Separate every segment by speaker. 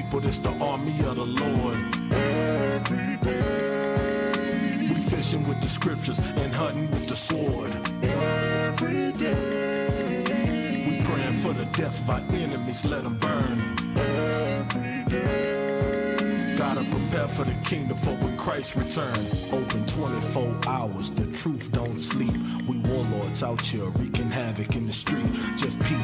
Speaker 1: people, it's the army of the Lord. Every day. We fishing with the scriptures and hunting with the sword. Every day. We praying for the death of our enemies, let them burn. Every day. Gotta prepare for the kingdom for when Christ returns. Open 24 hours, the truth don't sleep. We warlords out here wreaking havoc in the street. Just peep.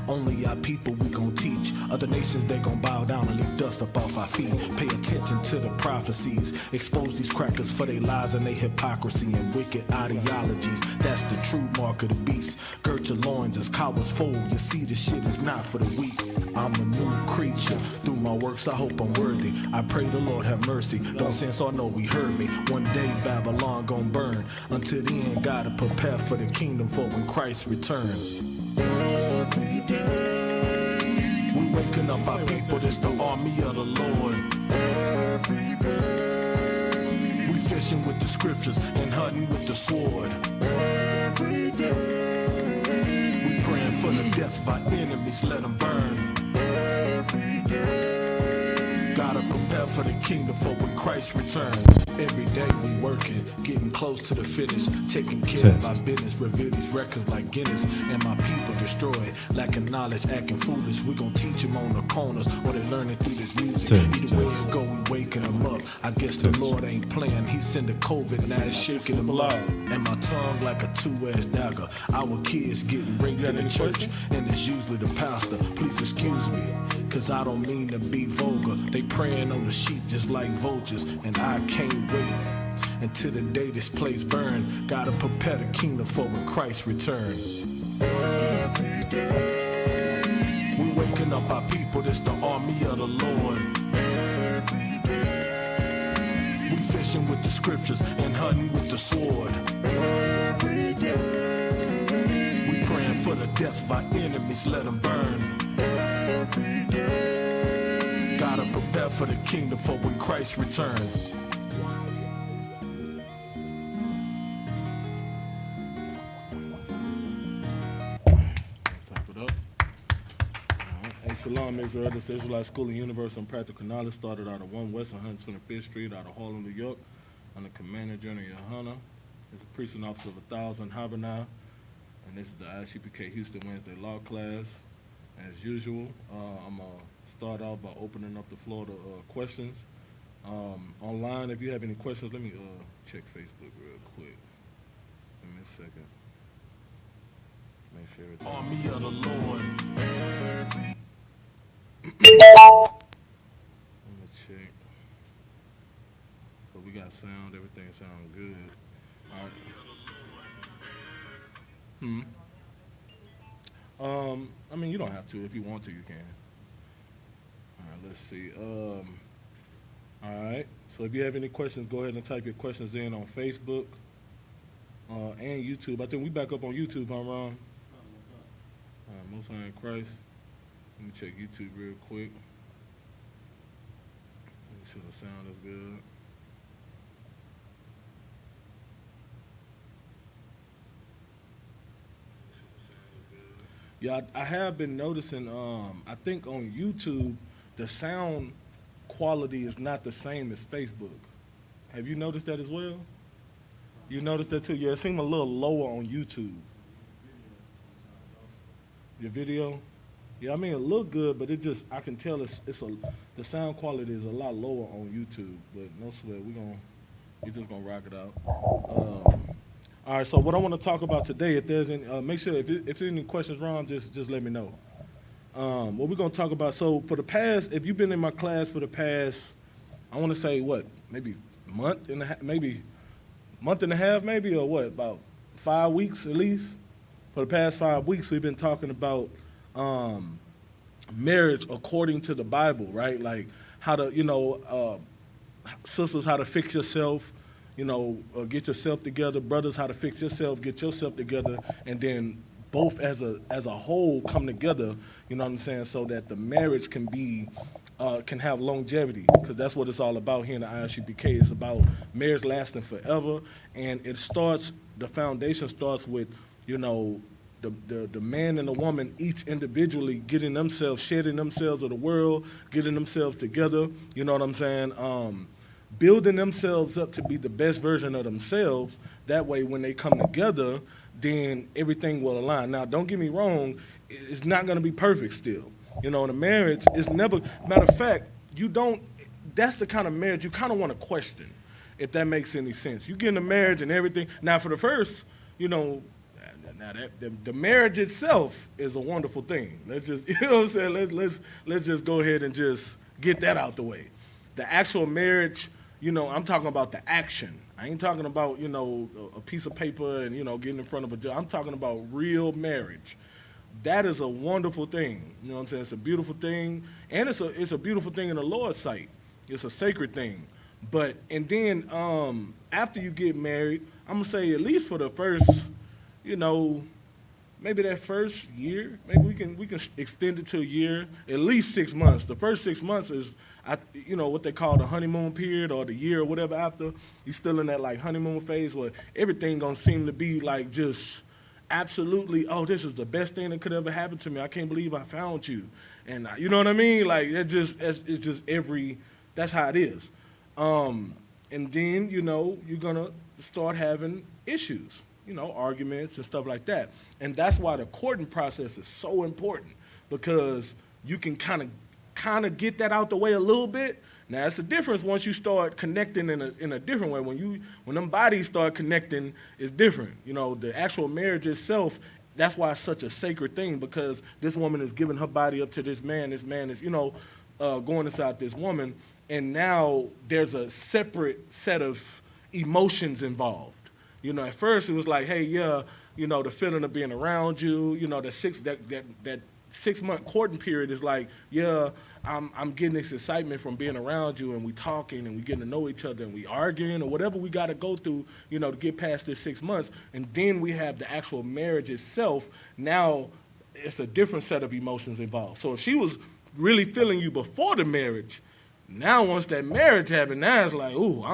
Speaker 1: Only our people we gon' teach. Other nations they gon' bow down and leave dust up off our feet. Pay attention to the prophecies. Expose these crackers for their lies and their hypocrisy and wicked ideologies. That's the true mark of the beast. Girt your loins as cowards fold. You see this shit is not for the weak. I'm a new creature. Through my works I hope I'm worthy. I pray the Lord have mercy. Don't sin so I know we heard me. One day Babylon gon' burn. Until then gotta prepare for the kingdom for when Christ returns. Every day. We waking up our people, this the army of the Lord. Every day. We fishing with the scriptures and hunting with the sword. Every day. We praying for the death of our enemies, let them burn. Every day. Gotta prepare for the kingdom for when Christ returns. Every day we working, getting close to the finish, taking care of our business, review these records like Guinness, and my people destroyed, lacking knowledge, acting foolish. We gon' teach them on the corners, or they learning through this music. Either way it go, we waking them up. I guess the Lord ain't playing, he sending COVID, now it's shaking them up. And my tongue like a two-edged dagger. Our kids getting raped in the church, and it's usually the pastor. Please excuse me, cause I don't mean to be vulgar. They preying on the sheep just like vultures, and I can't wait until the day this place burn. Gotta prepare the kingdom for when Christ returns. Every day. We waking up our people, this the army of the Lord. Every day. We fishing with the scriptures and hunting with the sword. Every day. We praying for the death of our enemies, let them burn. Every day. Gotta prepare for the kingdom for when Christ returns.
Speaker 2: Shalom, Israel. This Israelite School of Universal and Practical Knowledge started out of 1 West 125th Street out of Harlem, New York, under Commander General Yohana. It's a precinct officer of 1,000 Habanah, and this is the Isupk Houston Wednesday Law class. As usual, I'm going to start out by opening up the floor to questions. Online, if you have any questions, let me check Facebook real quick. Give me a second. Make sure it's
Speaker 1: Army of the Lord.
Speaker 2: Let me check. So we got sound, everything sounds good. All right. I mean, you don't have to. If you want to, you can. All right, let's see. All right. So if you have any questions, go ahead and type your questions in on Facebook and YouTube. I think we back up on YouTube, huh, Ron? All right, Most High in Christ. Let me check YouTube real quick. Make sure the sound is good. Yeah, I have been noticing, I think on YouTube, the sound quality is not the same as Facebook. Have you noticed that as well? You noticed that too? Yeah, it seemed a little lower on YouTube. Your video? Yeah, I mean, it looked good, but it just, I can tell the sound quality is a lot lower on YouTube, but no sweat, we're just gonna rock it out. All right, so what I want to talk about today, if there's any, make sure, if there's any questions, Ron, just let me know. What we're gonna talk about, so for the past, if you've been in my class for the past, I want to say what, maybe month and a half, maybe, or what, about 5 weeks at least? For the past 5 weeks, we've been talking about marriage according to the Bible, right? Like how to, sisters, how to fix yourself, get yourself together. Brothers, how to fix yourself, get yourself together, and then both as a whole come together. You know what I'm saying? So that the marriage can be can have longevity, because that's what it's all about here in the ISUPK. It's about marriage lasting forever, and the foundation starts with the man and the woman each individually getting themselves, shedding themselves of the world, getting themselves together, you know what I'm saying? Building themselves up to be the best version of themselves. That way, when they come together, then everything will align. Now, don't get me wrong, it's not going to be perfect still. You know, the marriage is never, matter of fact, you don't, that's the kind of marriage you kind of want to question, if that makes any sense. You get in a marriage and everything. Now, for the first, you know, now the marriage itself is a wonderful thing. Let's just, you know what I'm saying? Let's just go ahead and just get that out the way. The actual marriage, you know, I'm talking about the action. I ain't talking about, you know, a piece of paper and, you know, getting in front of a judge. I'm talking about real marriage. That is a wonderful thing. You know what I'm saying? It's a beautiful thing. And it's a beautiful thing in the Lord's sight. It's a sacred thing. But, and then after you get married, I'm going to say at least for the first, you know, maybe that first year, maybe we can extend it to a year, at least 6 months. The first 6 months is, you know, what they call the honeymoon period or the year or whatever after. You're still in that like honeymoon phase where everything gonna seem to be like just absolutely, oh, this is the best thing that could ever happen to me. I can't believe I found you. And you know what I mean? Like it's just that's how it is. And then, you know, you're gonna start having issues. You know, arguments and stuff like that. And that's why the courting process is so important, because you can kind of get that out the way a little bit. Now, it's a difference once you start connecting in a different way. When them bodies start connecting, it's different. You know, the actual marriage itself, that's why it's such a sacred thing, because this woman is giving her body up to this man is, you know, going inside this woman, and now there's a separate set of emotions involved. You know, at first it was like, hey, yeah, you know, the feeling of being around you, you know, that 6 month courting period is like, yeah, I'm getting this excitement from being around you, and we talking and we getting to know each other and we arguing or whatever we got to go through, you know, to get past this 6 months. And then we have the actual marriage itself. Now it's a different set of emotions involved. So if she was really feeling you before the marriage, now once that marriage happened, now it's like, ooh,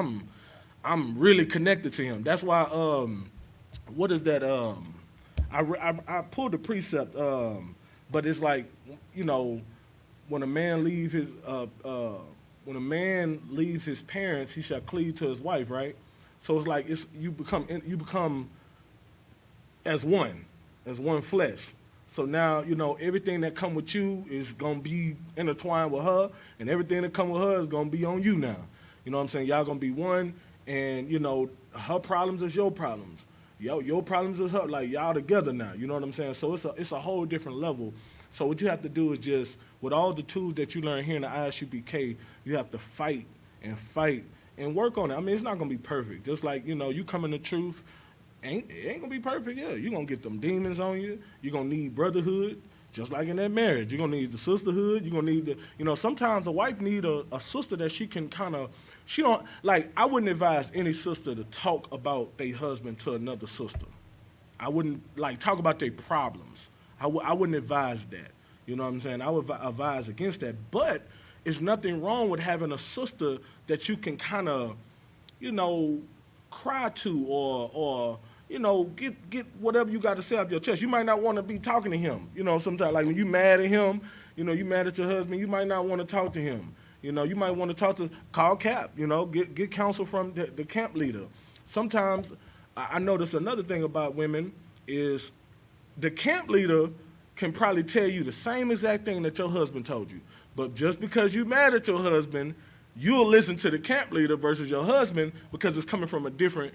Speaker 2: I'm really connected to him. That's why, what is that? I pulled the precept, but it's like, you know, when a man leaves his parents, he shall cleave to his wife, right? So it's like you become as one flesh. So now, you know, everything that come with you is gonna be intertwined with her, and everything that come with her is gonna be on you now. You know what I'm saying? Y'all gonna be one. And, you know, her problems is your problems. Your problems is her. Like, y'all together now. You know what I'm saying? So it's a whole different level. So what you have to do is just, with all the tools that you learn here in the ISUPK, you have to fight and work on it. I mean, it's not going to be perfect. Just like, you know, you come in the truth, it ain't going to be perfect. Yeah, you're going to get them demons on you. You're going to need brotherhood. Just like in that marriage, you're going to need the sisterhood. You're going to need the, you know, sometimes a wife need a sister that she can kind of, she don't, like, I wouldn't advise any sister to talk about their husband to another sister. I wouldn't, like, talk about their problems. I wouldn't advise that. You know what I'm saying? I would advise against that. But there's nothing wrong with having a sister that you can kind of, you know, cry to or you know, get whatever you got to say off your chest. You might not want to be talking to him. You know, sometimes, like when you mad at him, you know, you mad at your husband, you might not want to talk to him. You know, you might want to call Cap, you know, get counsel from the camp leader. Sometimes, I notice another thing about women is the camp leader can probably tell you the same exact thing that your husband told you. But just because you mad at your husband, you'll listen to the camp leader versus your husband because it's coming from a different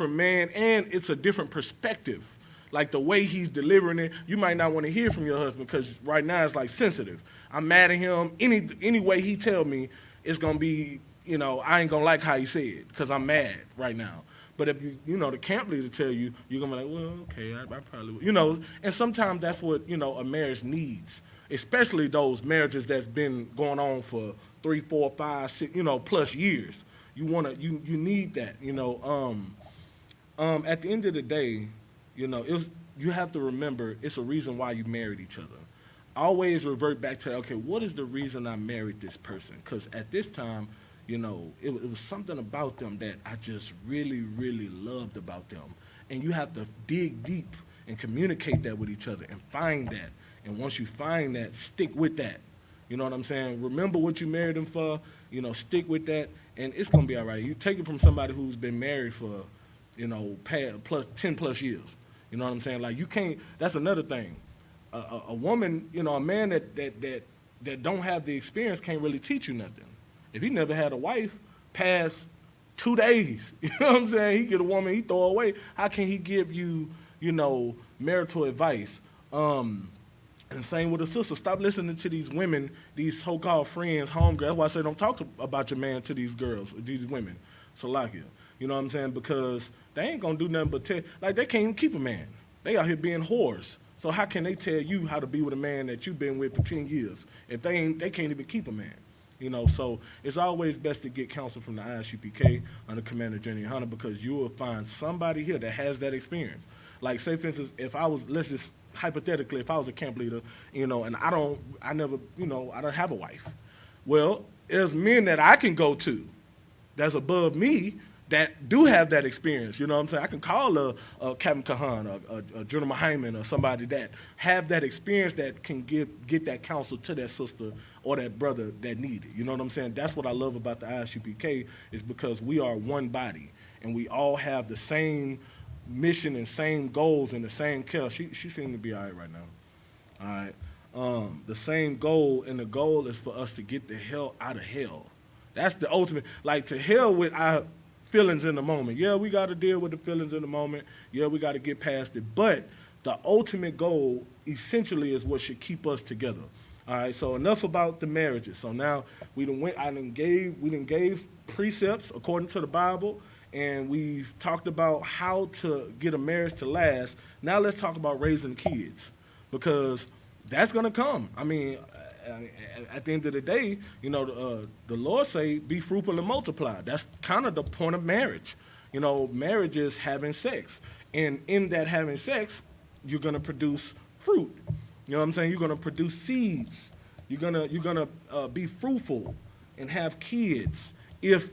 Speaker 2: man, and it's a different perspective. Like the way he's delivering it, you might not want to hear from your husband because right now it's like sensitive. I'm mad at him. Any way he tell me, it's going to be, you know, I ain't going to like how he said it because I'm mad right now. But if you know, the camp leader tell you, you're going to be like, well, okay, I probably will. You know, and sometimes that's what, you know, a marriage needs, especially those marriages that's been going on for 3, 4, 5, 6, you know, plus years. You need that, you know. At the end of the day, you know, you have to remember it's a reason why you married each other. Always revert back to, okay, what is the reason I married this person? Because at this time, you know, it was something about them that I just really, really loved about them. And you have to dig deep and communicate that with each other and find that. And once you find that, stick with that. You know what I'm saying? Remember what you married them for, stick with that, and it's going to be all right. You take it from somebody who's been married for, 10 plus years. You know what I'm saying? Like, you can't, that's another thing. A woman, a man that don't have the experience can't really teach you nothing. If he never had a wife past 2 days, you know what I'm saying? He get a woman, he throw her away. How can he give you, marital advice? And same with a sister. Stop listening to these women, these so-called friends, homegirls. That's why I say don't talk about your man to these girls, these women. Salakia. You know what I'm saying? Because they ain't going to do nothing but tell, like, they can't even keep a man. They out here being whores. So how can they tell you how to be with a man that you've been with for 10 years if they can't even keep a man? So it's always best to get counsel from the Isupk under Commander Jenny Hunter, because you will find somebody here that has that experience. Like, say, for instance, if I was, let's just hypothetically, if I was a camp leader, and I don't have a wife. Well, there's men that I can go to that's above me that do have that experience. You know what I'm saying? I can call a Captain Kahan, a General Hyman, or somebody that have that experience that can get that counsel to that sister or that brother that need it. You know what I'm saying? That's what I love about the Isupk, is because we are one body and we all have the same mission and same goals and the same care. She seems to be all right now. All right. The same goal, and the goal is for us to get the hell out of hell. That's the ultimate. Like, to hell with our feelings in the moment. Yeah, we got to deal with the feelings in the moment. Yeah, we got to get past it. But the ultimate goal essentially is what should keep us together. All right, so enough about the marriages. So now we done gave precepts according to the Bible, and we've talked about how to get a marriage to last. Now let's talk about raising kids, because that's going to come. I mean, at the end of the day, the Lord say, be fruitful and multiply. That's kind of the point of marriage. Marriage is having sex. And in that having sex, you're going to produce fruit. You know what I'm saying? You're going to produce seeds. You're gonna be fruitful and have kids. If,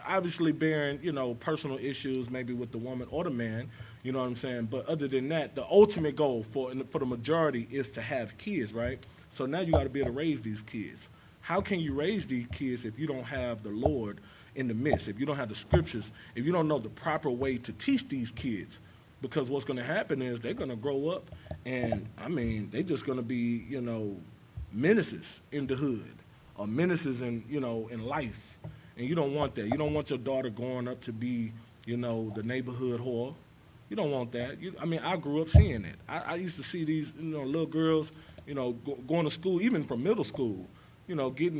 Speaker 2: obviously bearing, personal issues maybe with the woman or the man, you know what I'm saying? But other than that, the ultimate goal for the majority is to have kids, right? So now you got to be able to raise these kids. How can you raise these kids if you don't have the Lord in the midst, if you don't have the scriptures, if you don't know the proper way to teach these kids? Because what's going to happen is they're going to grow up, and, they're just going to be, menaces in the hood, or menaces in, in life. And you don't want that. You don't want your daughter growing up to be, the neighborhood whore. You don't want that. I grew up seeing it. I used to see these, little girls, going to school, even from middle school,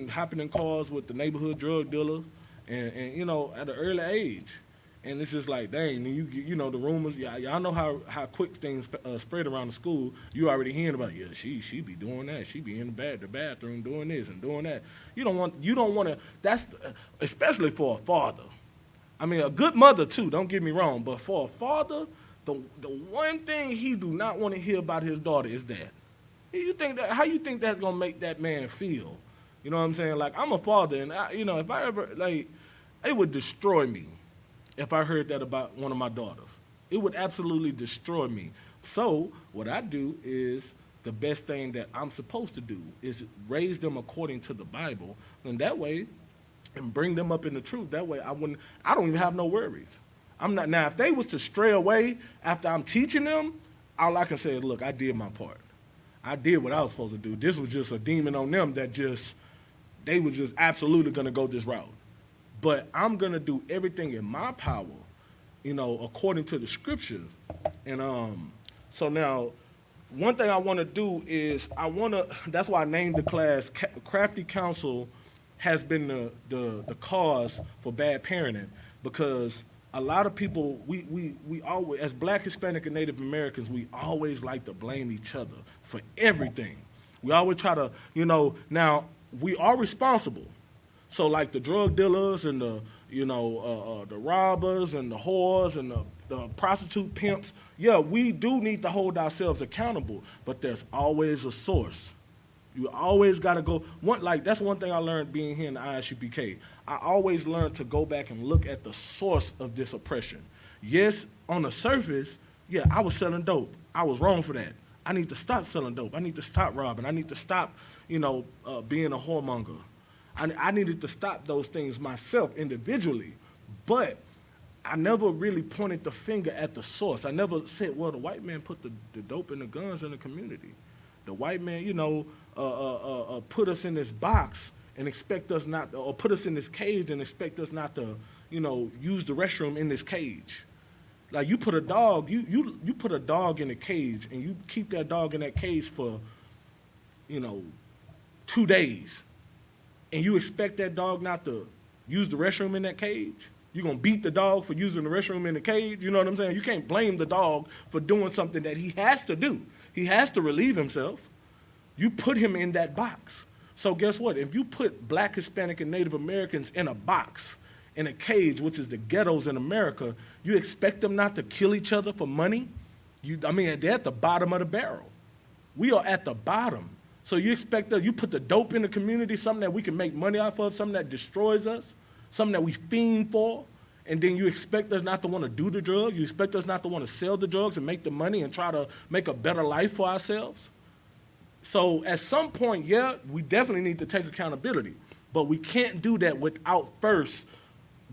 Speaker 2: hopping in cars with the neighborhood drug dealer, and at an early age. And it's just like, dang, and the rumors, y'all know how quick things spread around the school. You already hearing about, she be doing that. She be in the bathroom doing this and doing that. You don't want to, that's, especially for a father. A good mother too, don't get me wrong, but for a father, the one thing he do not want to hear about his daughter is that. How you think that's going to make that man feel? You know what I'm saying? Like, I'm a father, and if I ever, it would destroy me if I heard that about one of my daughters. It would absolutely destroy me. So what I do is, the best thing that I'm supposed to do is raise them according to the Bible, and that way, and bring them up in the truth. That way I don't even have no worries. Now, if they was to stray away after I'm teaching them, all I can say is, look, I did my part. I did what I was supposed to do. This was just a demon on them that they were just absolutely going to go this route. But I'm going to do everything in my power, according to the scriptures. And so now, one thing I want to do is, that's why I named the class, Crafty Counsel has been the cause for bad parenting, because a lot of people, we always, as Black, Hispanic, and Native Americans, we always like to blame each other for everything. We always try to, now we are responsible. So like the drug dealers and the robbers and the whores and the prostitute pimps, we do need to hold ourselves accountable, but there's always a source. You always got to go, that's one thing I learned being here in the Isupk. I always learned to go back and look at the source of this oppression. Yes, on the surface, Yeah, I was selling dope. I was wrong for that. I need to stop selling dope. I need to stop robbing. I need to stop, being a whoremonger. I needed to stop those things myself individually. But I never really pointed the finger at the source. I never said, well, the white man put the dope and the guns in the community. The white man, put us in this box and expect us not, or put us in this cage and expect us not to, use the restroom in this cage. Like you put a dog, you put a dog in a cage and you keep that dog in that cage for, 2 days. And you expect that dog not to use the restroom in that cage? You're going to beat the dog for using the restroom in the cage? You know what I'm saying? You can't blame the dog for doing something that he has to do. He has to relieve himself. You put him in that box. So guess what? If you put Black, Hispanic, and Native Americans in a box, in a cage, which is the ghettos in America, you expect them not to kill each other for money? They're at the bottom of the barrel. We are at the bottom. So you expect that you put the dope in the community, something that we can make money off of, something that destroys us, something that we fiend for, and then you expect us not to want to do the drug? You expect us not to want to sell the drugs and make the money and try to make a better life for ourselves? So at some point, yeah, we definitely need to take accountability, but we can't do that without first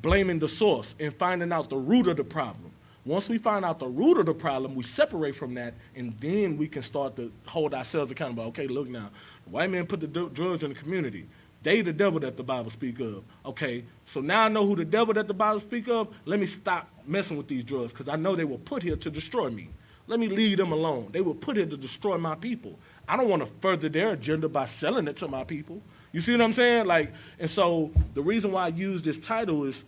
Speaker 2: blaming the source and finding out the root of the problem. Once we find out the root of the problem, we separate from that, and then we can start to hold ourselves accountable. Okay, look now, the white man put the drugs in the community. They the devil that the Bible speak of. Okay, so now I know who the devil that the Bible speak of. Let me stop messing with these drugs because I know they were put here to destroy me. Let me leave them alone. They were put here to destroy my people. I don't want to further their agenda by selling it to my people. You see what I'm saying? And so the reason why I use this title is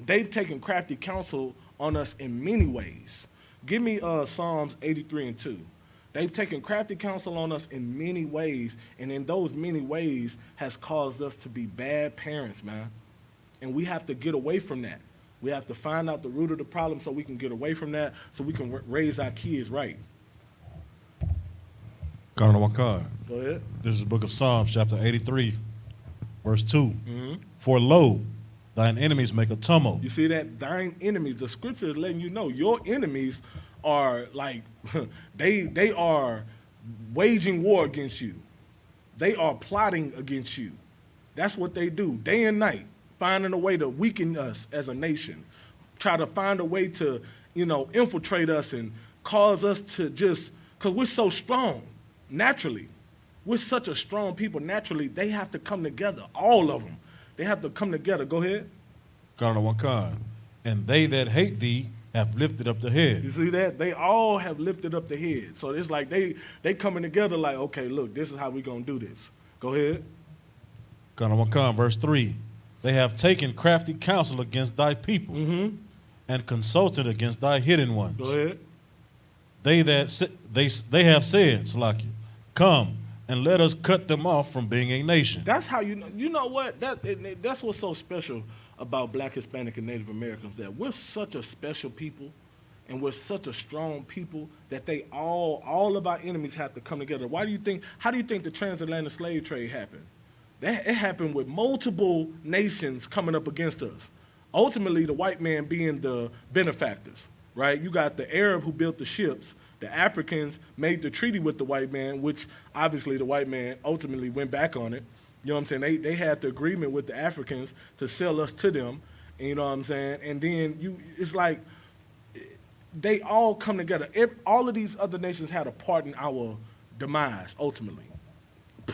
Speaker 2: they've taken crafty counsel on us in many ways. Give me Psalms 83:2. They've taken crafty counsel on us in many ways, and in those many ways has caused us to be bad parents, man. And we have to get away from that. We have to find out the root of the problem so we can get away from that, so we can raise our kids right.
Speaker 3: Go
Speaker 2: ahead.
Speaker 3: This is the book of Psalms, chapter 83, verse 2.
Speaker 2: Mm-hmm.
Speaker 3: For lo, thine enemies make a tumult.
Speaker 2: You see that? Thine enemies, the scripture is letting you know your enemies are like, they are waging war against you. They are plotting against you. That's what they do, day and night, finding a way to weaken us as a nation, try to find a way to, infiltrate us and cause us to just, because we're so strong, naturally. We're such a strong people, naturally, they have to come together, all of them. They have to come together. Go ahead.
Speaker 3: And they that hate thee have lifted up the head.
Speaker 2: You see that? They all have lifted up the head. So it's like they coming together like, okay, look, this is how we going to do this. Go ahead.
Speaker 3: Verse 3. They have taken crafty counsel against thy people,
Speaker 2: Mm-hmm.
Speaker 3: and consulted against thy hidden ones.
Speaker 2: Go ahead.
Speaker 3: They have said, Salakia, come and let us cut them off from being a nation.
Speaker 2: That's how you know what? That's what's so special about Black, Hispanic, and Native Americans, that we're such a special people and we're such a strong people that they all of our enemies have to come together. How do you think the transatlantic slave trade happened? It happened with multiple nations coming up against us. Ultimately, the white man being the benefactors, right? You got the Arab who built the ships. The Africans made the treaty with the white man, which obviously the white man ultimately went back on it. You know what I'm saying? They had the agreement with the Africans to sell us to them. And you know what I'm saying? And then it's like they all come together. All of these other nations had a part in our demise, ultimately,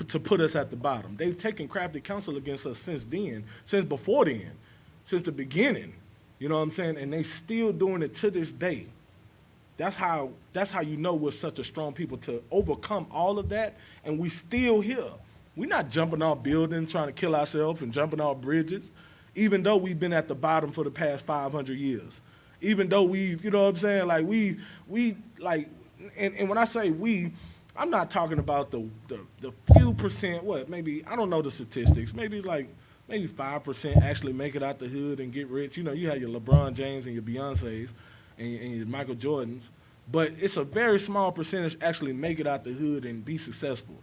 Speaker 2: to put us at the bottom. They've taken crafty counsel against us since before then, since the beginning. You know what I'm saying? And they still doing it to this day. That's how you know we're such a strong people, to overcome all of that, and we still here. We're not jumping off buildings trying to kill ourselves and jumping off bridges, even though we've been at the bottom for the past 500 years. Even though we've, you know what I'm saying, like we and when I say we, I'm not talking about the few percent, maybe, I don't know the statistics, maybe 5% actually make it out the hood and get rich. You know, you have your LeBron James and your Beyoncés and your Michael Jordans, but it's a very small percentage actually make it out the hood and be successful.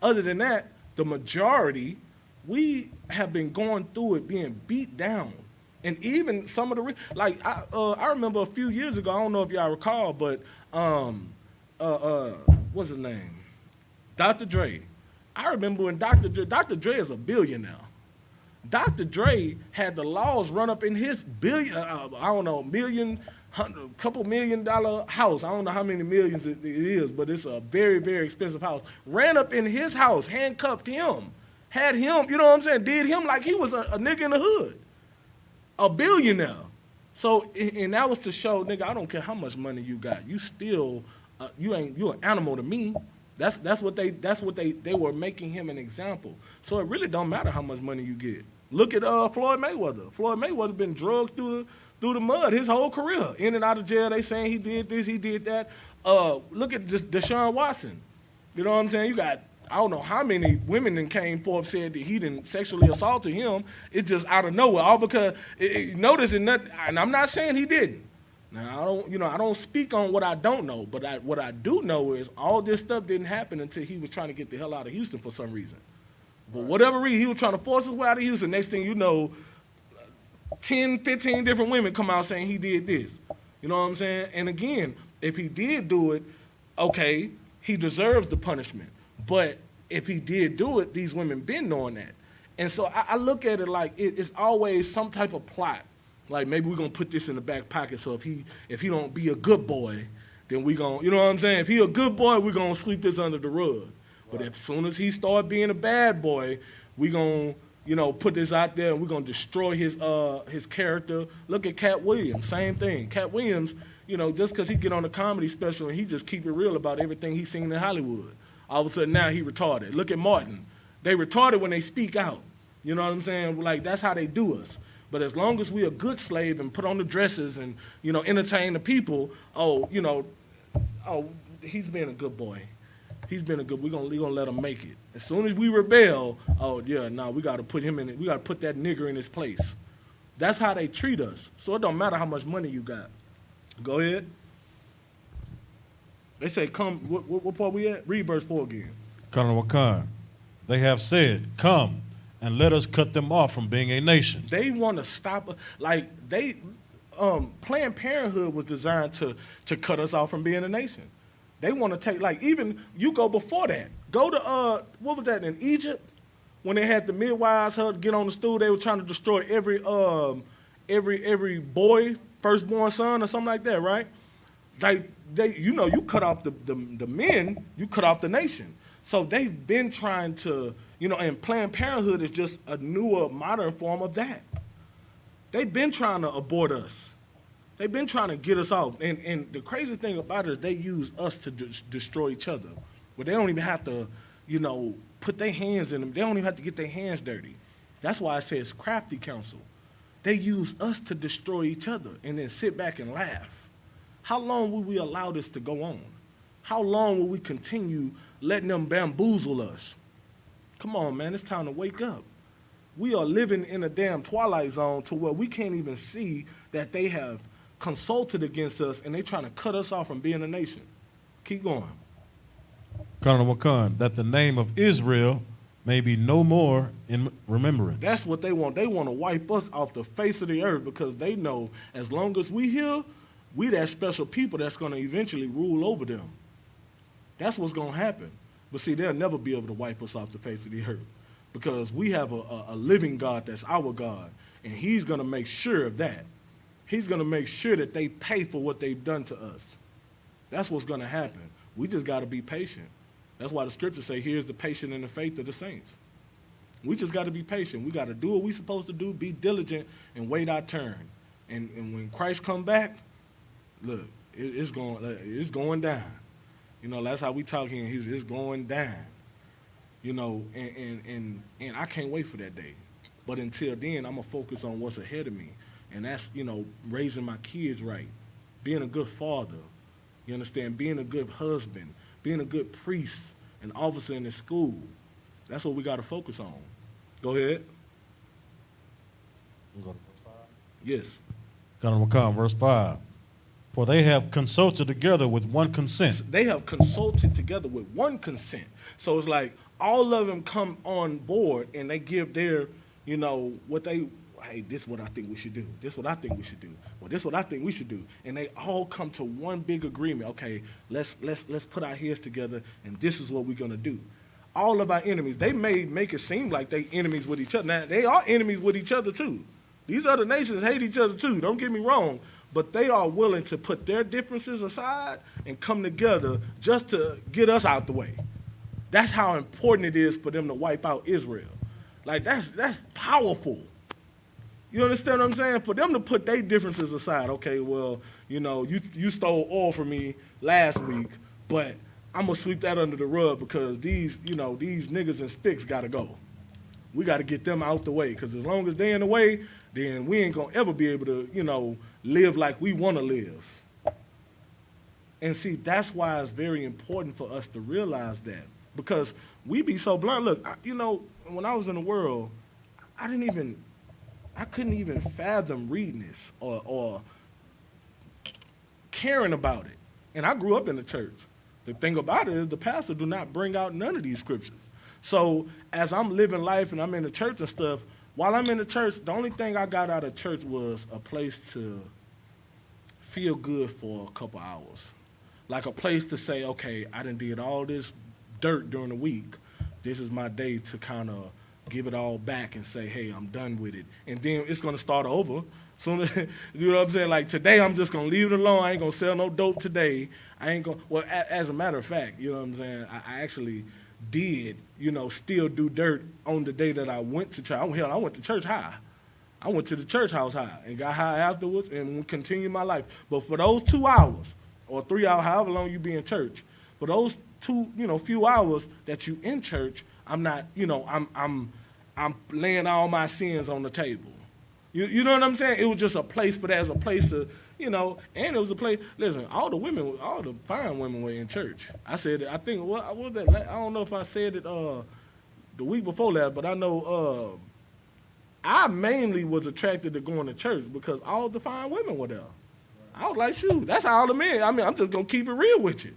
Speaker 2: Other than that, the majority, we have been going through it being beat down And even some of the I remember a few years ago. I don't know if y'all recall, but what's his name? Dr. Dre. I remember when Dr. Dre is a billionaire. Dr. Dre had the laws run up in his couple $1 million house. I don't know how many millions it is, but it's a very, very expensive house. Ran up in his house, handcuffed him, had him, you know what I'm saying, did him like he was a nigga in the hood, a billionaire. So, and that was to show, nigga, I don't care how much money you got, you still, you're an animal to me. That's what they were making him an example. So it really don't matter how much money you get. Look at Floyd Mayweather. Floyd Mayweather been drugged through the mud his whole career. In and out of jail, they saying he did this, he did that. Look at just Deshaun Watson. You know what I'm saying? You got, I don't know how many women that came forth said that he didn't sexually assaulted him. It's just out of nowhere. All because, notice, and I'm not saying he didn't. Now, I don't speak on what I don't know, but what I do know is all this stuff didn't happen until he was trying to get the hell out of Houston for some reason. But whatever reason, he was trying to force his way out of Houston. Next thing you know, 10, 15 different women come out saying he did this. You know what I'm saying? And again, if he did do it, okay, he deserves the punishment. But if he did do it, these women been knowing that. And so I look at it like it's always some type of plot. Like maybe we're gonna put this in the back pocket. So if he don't be a good boy, then we gonna, you know what I'm saying? If he a good boy, we're gonna sweep this under the rug. But as soon as he start being a bad boy, we gonna, put this out there and we're gonna destroy his character. Look at Cat Williams, same thing. Cat Williams, just because he get on a comedy special and he just keep it real about everything he's seen in Hollywood. All of a sudden now he retarded. Look at Martin. They retarded when they speak out. You know what I'm saying? Like that's how they do us. But as long as we a good slave and put on the dresses and, entertain the people, he's been a good boy. He's been we're gonna let him make it. As soon as we rebel, we gotta put we gotta put that nigger in his place. That's how they treat us. So it don't matter how much money you got. Go ahead. They say, come, what part we at? Read verse 4 again.
Speaker 3: Colonel Wakan, they have said, come and let us cut them off from being a nation.
Speaker 2: They want to stop, Planned Parenthood was designed to cut us off from being a nation. They want to take, even you go before that. Go to, what was that, in Egypt? When they had the midwives get on the stool, they were trying to destroy every boy, firstborn son or something like that, right? You cut off the men, you cut off the nation. So they've been trying to, and Planned Parenthood is just a newer, modern form of that. They've been trying to abort us. They've been trying to get us off. And the crazy thing about it is they use us to destroy each other. But they don't even have to, put their hands in them. They don't even have to get their hands dirty. That's why it says Crafty Counsel. They use us to destroy each other and then sit back and laugh. How long will we allow this to go on? How long will we continue letting them bamboozle us? Come on, man, it's time to wake up. We are living in a damn twilight zone to where we can't even see that they have consulted against us and they're trying to cut us off from being a nation. Keep going.
Speaker 3: Colonel Wakan, that the name of Israel may be no more in remembrance.
Speaker 2: That's what they want. They want to wipe us off the face of the earth because they know as long as we here, we that special people that's going to eventually rule over them. That's what's going to happen. But see, they'll never be able to wipe us off the face of the earth because we have a living God that's our God, and he's going to make sure of that. He's going to make sure that they pay for what they've done to us. That's what's going to happen. We just got to be patient. That's why the scriptures say, here's the patience and the faith of the saints. We just got to be patient. We got to do what we're supposed to do, be diligent, and wait our turn. And when Christ come back, look, it's going down. That's how we talk here. It's going down. And I can't wait for that day. But until then, I'm going to focus on what's ahead of me. And that's, raising my kids right, being a good father, you understand, being a good husband, being a good priest, an officer in the school. That's what we got to focus on. Go ahead.
Speaker 3: Go to verse 5.
Speaker 2: Yes.
Speaker 3: Colonel Wakan, verse 5. For they have consulted together with one consent.
Speaker 2: They have consulted together with one consent. So it's like all of them come on board and they give their, what they, hey, this is what I think we should do. This is what I think we should do. Well, this is what I think we should do. And they all come to one big agreement. Okay, let's put our heads together, and this is what we're gonna do. All of our enemies, they may make it seem like they enemies with each other. Now, they are enemies with each other too. These other nations hate each other too, don't get me wrong. But they are willing to put their differences aside and come together just to get us out the way. That's how important it is for them to wipe out Israel. Like, that's powerful. You understand what I'm saying? For them to put their differences aside, okay, well, you stole oil from me last week, but I'm going to sweep that under the rug because these niggas and spicks got to go. We got to get them out the way because as long as they in the way, then we ain't going to ever be able to, live like we want to live. And see, that's why it's very important for us to realize that because we be so blind. Look, when I was in the world, I couldn't even fathom reading this or caring about it. And I grew up in the church. The thing about it is the pastor do not bring out none of these scriptures. So as I'm living life and I'm in the church and stuff, while I'm in the church, the only thing I got out of church was a place to feel good for a couple hours. Like a place to say, okay, I done did all this dirt during the week. This is my day to kind of give it all back and say, hey, I'm done with it. And then it's going to start over. So, you know what I'm saying? Like today, I'm just going to leave it alone. I ain't going to sell no dope today. I ain't going to, well, as a matter of fact, you know what I'm saying? I actually did, still do dirt on the day that I went to church. I went to church high. I went to the church house high and got high afterwards and continued my life. But for those 2 hours or 3 hours, however long you be in church, for those few hours that you in church, I'm not, I'm laying all my sins on the table. You know what I'm saying? It was just a place for that, as a place to, and it was a place. Listen, all the fine women were in church. I said it. I think what was that? I don't know if I said it the week before that, but I know I mainly was attracted to going to church because all the fine women were there. I was like, shoot, that's all the men. I mean, I'm just gonna keep it real with you.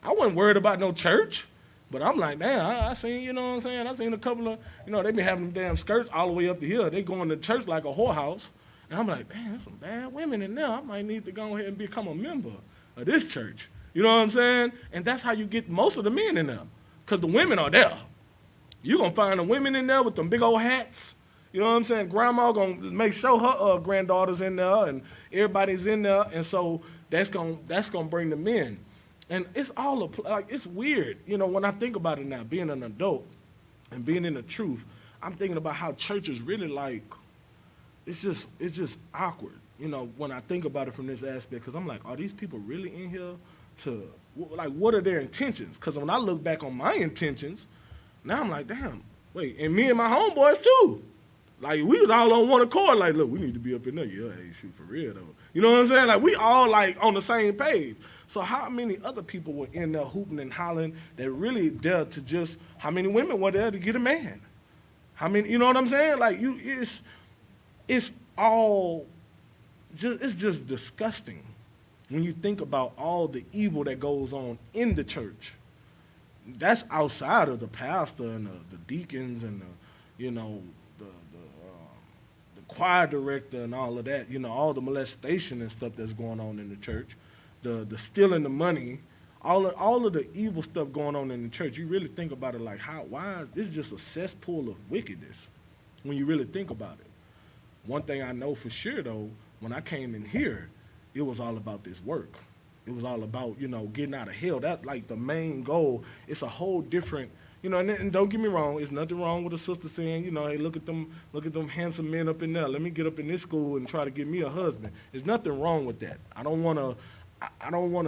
Speaker 2: I wasn't worried about no church. But I'm like, damn, I seen, you know what I'm saying? I seen a couple of, they be having them damn skirts all the way up the hill. They going to church like a whorehouse. And I'm like, damn, there's some bad women in there. I might need to go ahead and become a member of this church. You know what I'm saying? And that's how you get most of the men in there. Because the women are there. You're going to find the women in there with them big old hats. You know what I'm saying? Grandma going to make sure her granddaughter's in there and everybody's in there. And so that's going to bring the men. And it's all it's weird, when I think about it now, being an adult and being in the truth, I'm thinking about how church is really like, it's just awkward, when I think about it from this aspect, because I'm like, are these people really in here to, like, what are their intentions? Because when I look back on my intentions, now I'm like, damn, wait, and me and my homeboys too. Like, we was all on one accord, like, look, we need to be up in there. Yeah, hey, shoot, for real, though. You know what I'm saying? Like, we all, like, on the same page. So how many other people were in there hooping and hollering that really there to just, how many women were there to get a man? How many, you know what I'm saying? Like, it's all, it's just disgusting when you think about all the evil that goes on in the church. That's outside of the pastor and the deacons and the choir director and all of that, all the molestation and stuff that's going on in the church, the stealing the money, all of the evil stuff going on in the church. You really think about it like, why is this just a cesspool of wickedness when you really think about it? One thing I know for sure, though, when I came in here, it was all about this work. It was all about, getting out of hell. That's like the main goal. It's a whole different, and don't get me wrong, there's nothing wrong with a sister saying, hey, look at them handsome men up in there. Let me get up in this school and try to get me a husband. There's nothing wrong with that. I don't want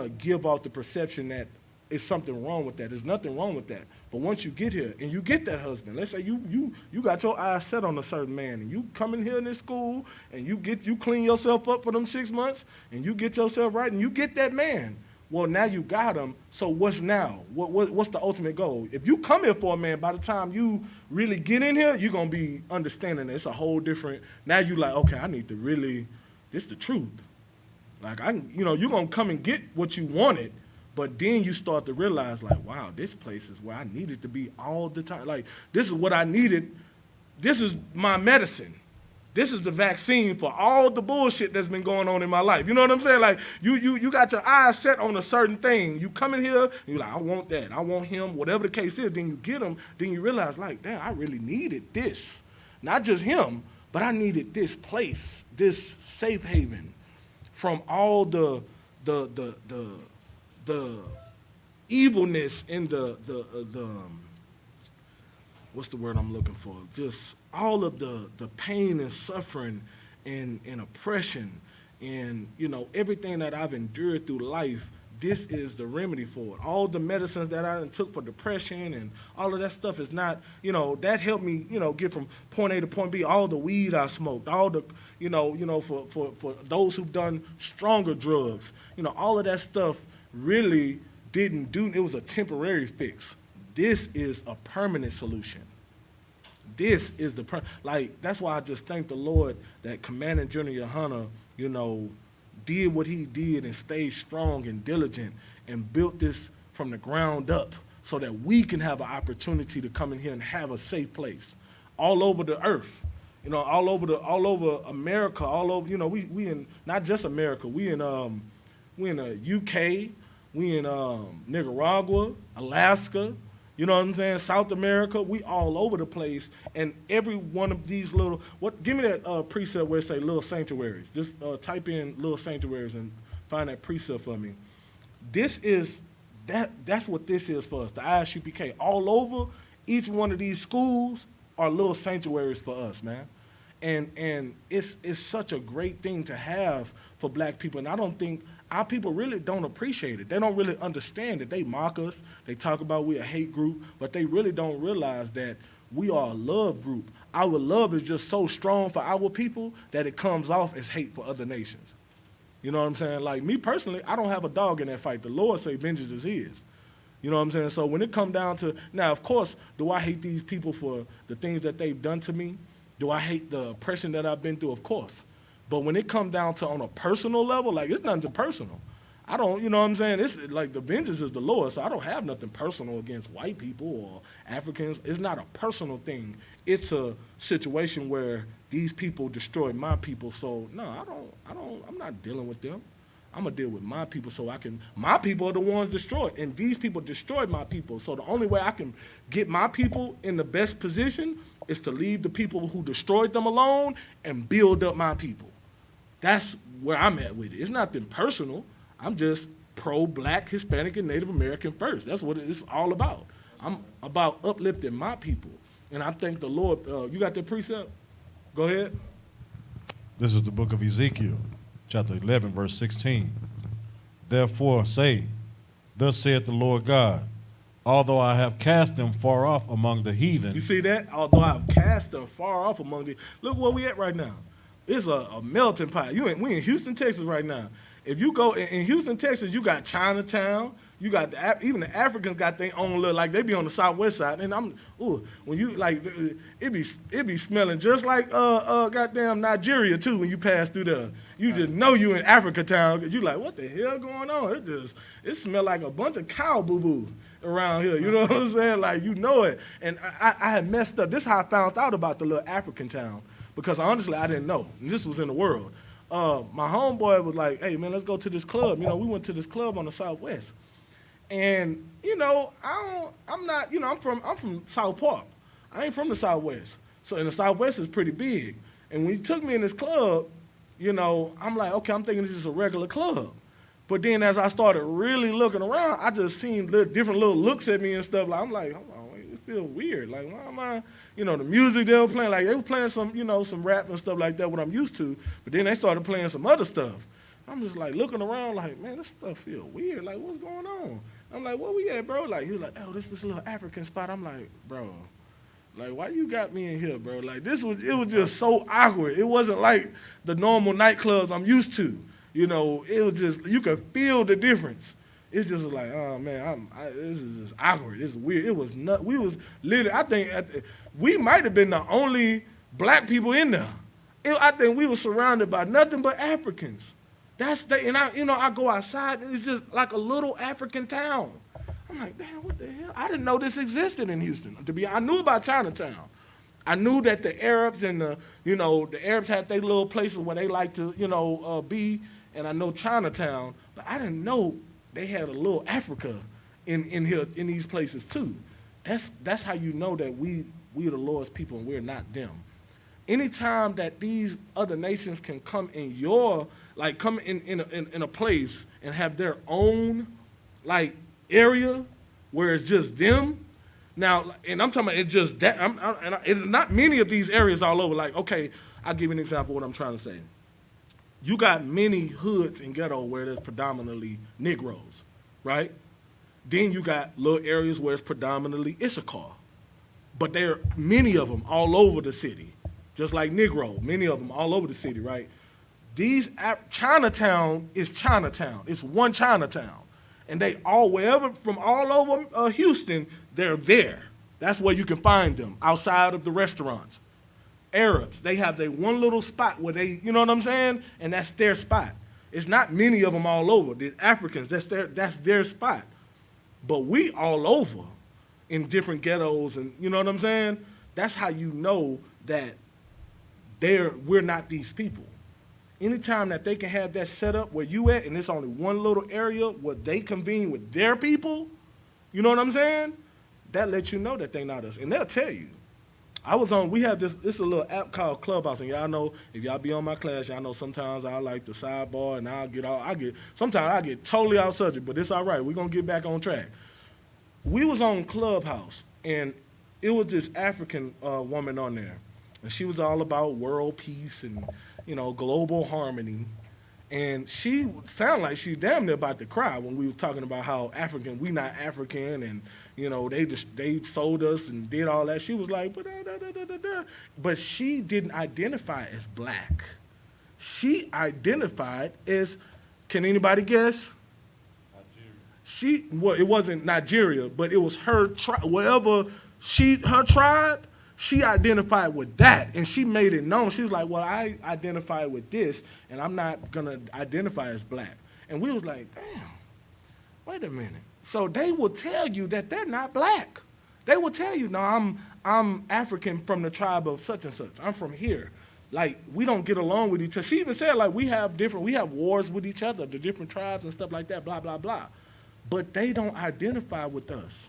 Speaker 2: to give off the perception that it's something wrong with that. There's nothing wrong with that. But once you get here and you get that husband, let's say you got your eyes set on a certain man and you come in here in this school and you clean yourself up for them 6 months and you get yourself right and you get that man. Well, now you got him, so what's now? What's the ultimate goal? If you come here for a man, by the time you really get in here, you're going to be understanding that it's a whole different, now you like, okay, I need to really, this the truth. Like, you're going to come and get what you wanted, but then you start to realize, like, wow, this place is where I needed to be all the time. Like, this is what I needed. This is my medicine. This is the vaccine for all the bullshit that's been going on in my life. You know what I'm saying? Like, you got your eyes set on a certain thing. You come in here, and you're like, I want that. I want him, whatever the case is. Then you get him. Then you realize, like, damn, I really needed this. Not just him, but I needed this place, this safe haven from all the evilness and the what's the word I'm looking for? Just all of the pain and suffering and oppression and, you know, everything that I've endured through life. This is the remedy for it. All the medicines that I took for depression and all of that stuff is not, you know, that helped me, you know, get from point A to point B. All the weed I smoked, all the, you know, for those who've done stronger drugs, you know, all of that stuff really didn't do, it was a temporary fix. This is a permanent solution. This is that's why I just thank the Lord that Commander General Yohana, you know, did what he did and stayed strong and diligent and built this from the ground up so that we can have an opportunity to come in here and have a safe place all over the earth, you know, all over America, all over, you know, we in not just America, we in the UK, we in Nicaragua, Alaska, you know what I'm saying, South America, we all over the place, and every one of these little, give me that precept where it say little sanctuaries. Just type in little sanctuaries and find that precept for me. This is, that's what this is for us, the ISUPK. All over, each one of these schools are little sanctuaries for us, man. And it's such a great thing to have for black people, and I don't think our people really don't appreciate it. They don't really understand it. They mock us. They talk about we're a hate group, but they really don't realize that we are a love group. Our love is just so strong for our people that it comes off as hate for other nations. You know what I'm saying? Like me personally, I don't have a dog in that fight. The Lord say vengeance is his. You know what I'm saying? So when it comes down to, now of course, do I hate these people for the things that they've done to me? Do I hate the oppression that I've been through? Of course. But when it comes down to on a personal level, like it's nothing personal. I don't, you know what I'm saying? It's like the vengeance is the Lord, so I don't have nothing personal against white people or Africans. It's not a personal thing. It's a situation where these people destroyed my people. So no, I'm not dealing with them. I'm gonna deal with my people so my people are the ones destroyed, and these people destroyed my people. So the only way I can get my people in the best position is to leave the people who destroyed them alone and build up my people. That's where I'm at with it. It's nothing personal. I'm just pro-black, Hispanic, and Native American first. That's what it's all about. I'm about uplifting my people. And I thank the Lord. You got that precept? Go ahead.
Speaker 3: This is the book of Ezekiel, chapter 11, verse 16. Therefore say, thus saith the Lord God, although I have cast them far off among the heathen.
Speaker 2: You see that? Although I have cast them far off among the, look where we at right now. It's a melting pot. We in Houston, Texas right now. If you go in Houston, Texas, you got Chinatown. You got even the Africans got their own little, like they be on the southwest side. And when you like, it be smelling just like goddamn Nigeria too. When you pass through there, you just know you in Africa town. Cause you like, what the hell going on? It smell like a bunch of cow boo boo around here. You know what I'm saying? Like you know it. And I had messed up. This is how I found out about the little African town, because honestly I didn't know. And this was in the world. My homeboy was like, hey man, let's go to this club. You know, we went to this club on the southwest. And, you know, I'm from South Park. I ain't from the Southwest. So, and the Southwest is pretty big. And when he took me in this club, you know, I'm like, okay, I'm thinking this is a regular club. But then as I started really looking around, I just seen different little looks at me and stuff. Like, I'm like, hold on, it feels weird. Like, why am I, you know, the music they were playing, like they were playing some, you know, some rap and stuff like that, what I'm used to. But then they started playing some other stuff. I'm just like looking around like, man, this stuff feel weird. Like, what's going on? I'm like, where we at, bro? Like, he was like, oh, this little African spot. I'm like, bro, like, why you got me in here, bro? Like, it was just so awkward. It wasn't like the normal nightclubs I'm used to. You know, it was just, you could feel the difference. It's just like, oh, man, this is just awkward. This is weird. It was nuts. We was literally, I think, we might have been the only black people in there. I think we were surrounded by nothing but Africans. I go outside and it's just like a little African town. I'm like, damn, what the hell? I didn't know this existed in Houston. I knew about Chinatown. I knew that the Arabs and the Arabs had their little places where they like to, be, and I know Chinatown, but I didn't know they had a little Africa in here in these places too. That's how you know that we are the Lord's people and we're not them. Anytime that these other nations can come in come in a place and have their own area where it's just them. Now, and I'm talking about it's just that. It's not many of these areas all over. Okay, I'll give you an example of what I'm trying to say. You got many hoods and ghetto where there's predominantly Negroes, right? Then you got little areas where it's predominantly Isupk. But there are many of them all over the city, just like Negro, many of them all over the city, right? Chinatown is Chinatown. It's one Chinatown. And they wherever from all over Houston, they're there. That's where you can find them, outside of the restaurants. Arabs, they have their one little spot where they, you know what I'm saying? And that's their spot. It's not many of them all over. The Africans, that's their spot. But we all over in different ghettos, and you know what I'm saying? That's how you know that we're not these people. Anytime that they can have that set up where you at, and it's only one little area where they convene with their people, you know what I'm saying? That lets you know that they not us, and they'll tell you. We have this a little app called Clubhouse, and y'all know, if y'all be on my class, y'all know sometimes I like the sidebar, and sometimes I get totally off subject, but it's all right. We're going to get back on track. We was on Clubhouse, and it was this African woman on there, and she was all about world peace and, global harmony. And she sounded like she damn near about to cry when we were talking about how we not African, and they sold us and did all that. She was like, but she didn't identify as black. She identified as, can anybody guess? Nigeria. It wasn't Nigeria, but it was her wherever her tribe. She identified with that, and she made it known. She was like, well, I identify with this, and I'm not going to identify as black. And we was like, damn, wait a minute. So they will tell you that they're not black. They will tell you, no, I'm African from the tribe of such and such. I'm from here. We don't get along with each other. She even said, we have wars with each other, the different tribes and stuff like that, blah, blah, blah. But they don't identify with us.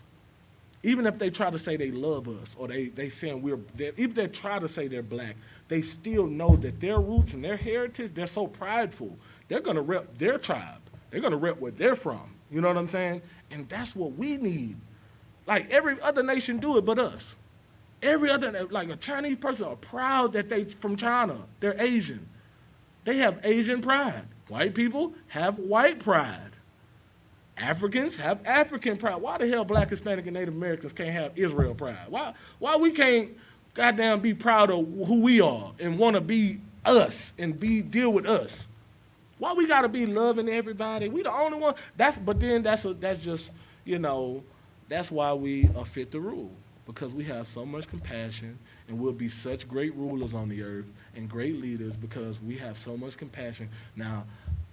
Speaker 2: Even if they try to say they love us, or they saying even if they try to say they're black, they still know that their roots and their heritage, they're so prideful. They're going to rep their tribe. They're going to rep where they're from. You know what I'm saying? And that's what we need. Every other nation do it but us. Every other, a Chinese person are proud that they from China. They're Asian. They have Asian pride. White people have white pride. Africans have African pride. Why the hell Black, Hispanic, and Native Americans can't have Israel pride? Why we can't goddamn be proud of who we are and want to be us and deal with us? Why we gotta be loving everybody? We the only one. That's just that's why we are fit to rule, because we have so much compassion, and we'll be such great rulers on the earth and great leaders because we have so much compassion. Now,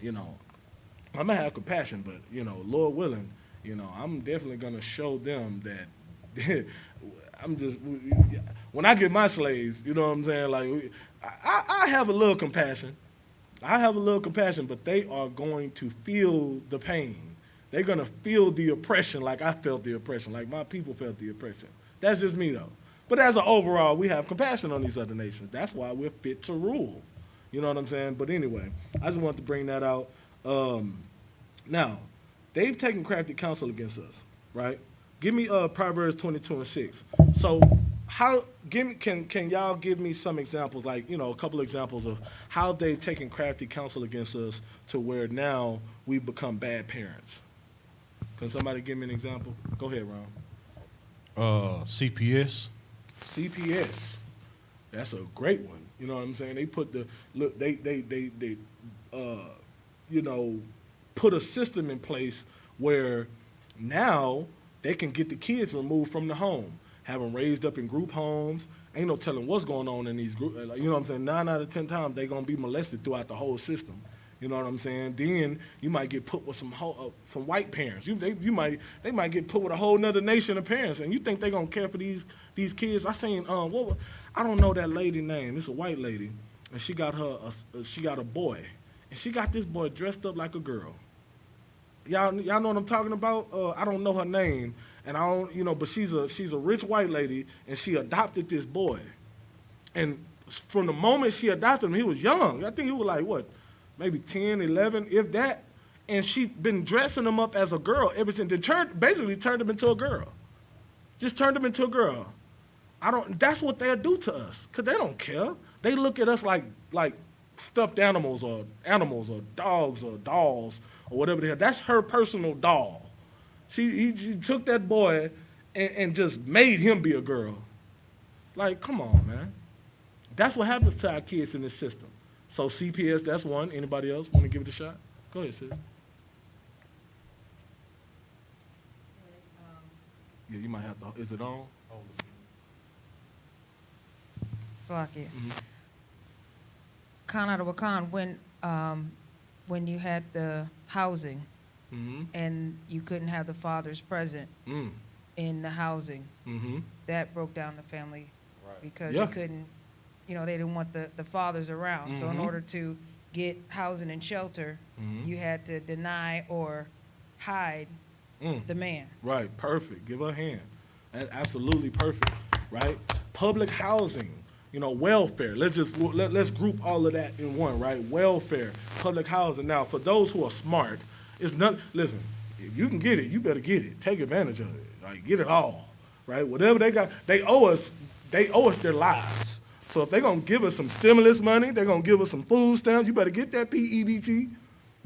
Speaker 2: I'm gonna have compassion, but Lord willing, I'm definitely gonna show them that when I get my slaves, you know what I'm saying? I have a little compassion. But they are going to feel the pain. They're gonna feel the oppression like I felt the oppression, like my people felt the oppression. That's just me though. But as an overall, we have compassion on these other nations. That's why we're fit to rule. You know what I'm saying? But anyway, I just wanted to bring that out. Now, they've taken crafty counsel against us, right? Give me Proverbs 22:6. So can y'all give me some examples, a couple examples of how they've taken crafty counsel against us to where now we become bad parents? Can somebody give me an example? Go ahead, Ron.
Speaker 3: CPS.
Speaker 2: CPS. That's a great one. You know what I'm saying? They put put a system in place where now they can get the kids removed from the home, have them raised up in group homes. Ain't no telling what's going on in these groups. You know what I'm saying? 9 out of 10 times they're going to be molested throughout the whole system. You know what I'm saying? Then you might get put with some white parents. They might get put with a whole nother nation of parents, and you think they're gonna care for these kids? I seen I don't know that lady name. It's a white lady, and she got a boy, and she got this boy dressed up like a girl. Y'all know what I'm talking about? I don't know her name, and I don't but she's a rich white lady, and she adopted this boy, and from the moment she adopted him, he was young. I think he was like what? Maybe 10, 11, if that, and she'd been dressing him up as a girl ever since. Basically turned him into a girl. Just turned him into a girl. That's what they'll do to us, because they don't care. They look at us like stuffed animals or dogs or dolls or whatever the hell. That's her personal doll. She took that boy and just made him be a girl. Like, come on, man. That's what happens to our kids in this system. So CPS, that's one. Anybody else want to give it a shot? Go ahead, sis. Yeah, you might have to. Is it on?
Speaker 4: Salakia. Khan out of Wakan, when you had the housing and you couldn't have the fathers present in the housing, that broke down the family because you couldn't, they didn't want the fathers around. So in order to get housing and shelter, you had to deny or hide the man.
Speaker 2: Right, perfect. Give her a hand. That's absolutely perfect, right? Public housing. Welfare. Let's group all of that in one, right? Welfare, public housing. Now, for those who are smart, it's not. Listen, if you can get it, you better get it. Take advantage of it. Like, get it all, right? Whatever they got, they owe us their lives. So if they're gonna give us some stimulus money, they're gonna give us some food stamps. You better get that PEBT.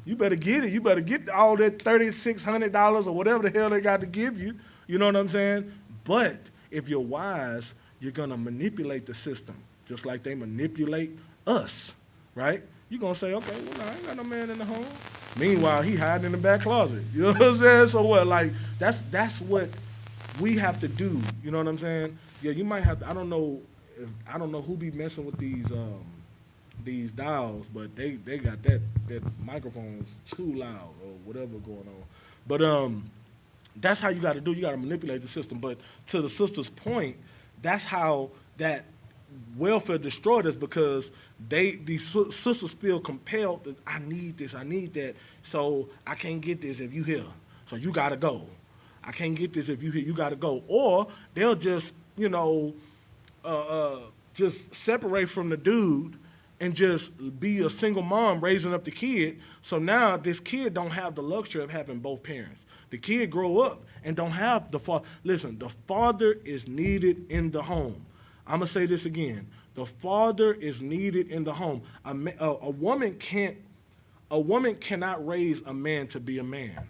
Speaker 2: You better get it. You better get all that $3,600 or whatever the hell they got to give you. You know what I'm saying? But if you're wise, you're going to manipulate the system, just like they manipulate us, right? You're going to say, okay, well, no, I ain't got no man in the home. Meanwhile, he hiding in the back closet. You know what I'm saying? So what? Like, that's what we have to do. You know what I'm saying? Yeah, you might have to, I don't know who be messing with these dials, but they got that microphone is too loud or whatever going on. But that's how you got to do. You got to manipulate the system. But to the sister's point, that's how that welfare destroyed us, because these sisters feel compelled that I need this, I need that, so I can't get this if you here, so you got to go. I can't get this if you here, you got to go. Or they'll just, just separate from the dude and just be a single mom raising up the kid. So now this kid don't have the luxury of having both parents. The kid grow up and don't have the father. Listen, the father is needed in the home. I'm going to say this again. The father is needed in the home. A woman cannot raise a man to be a man.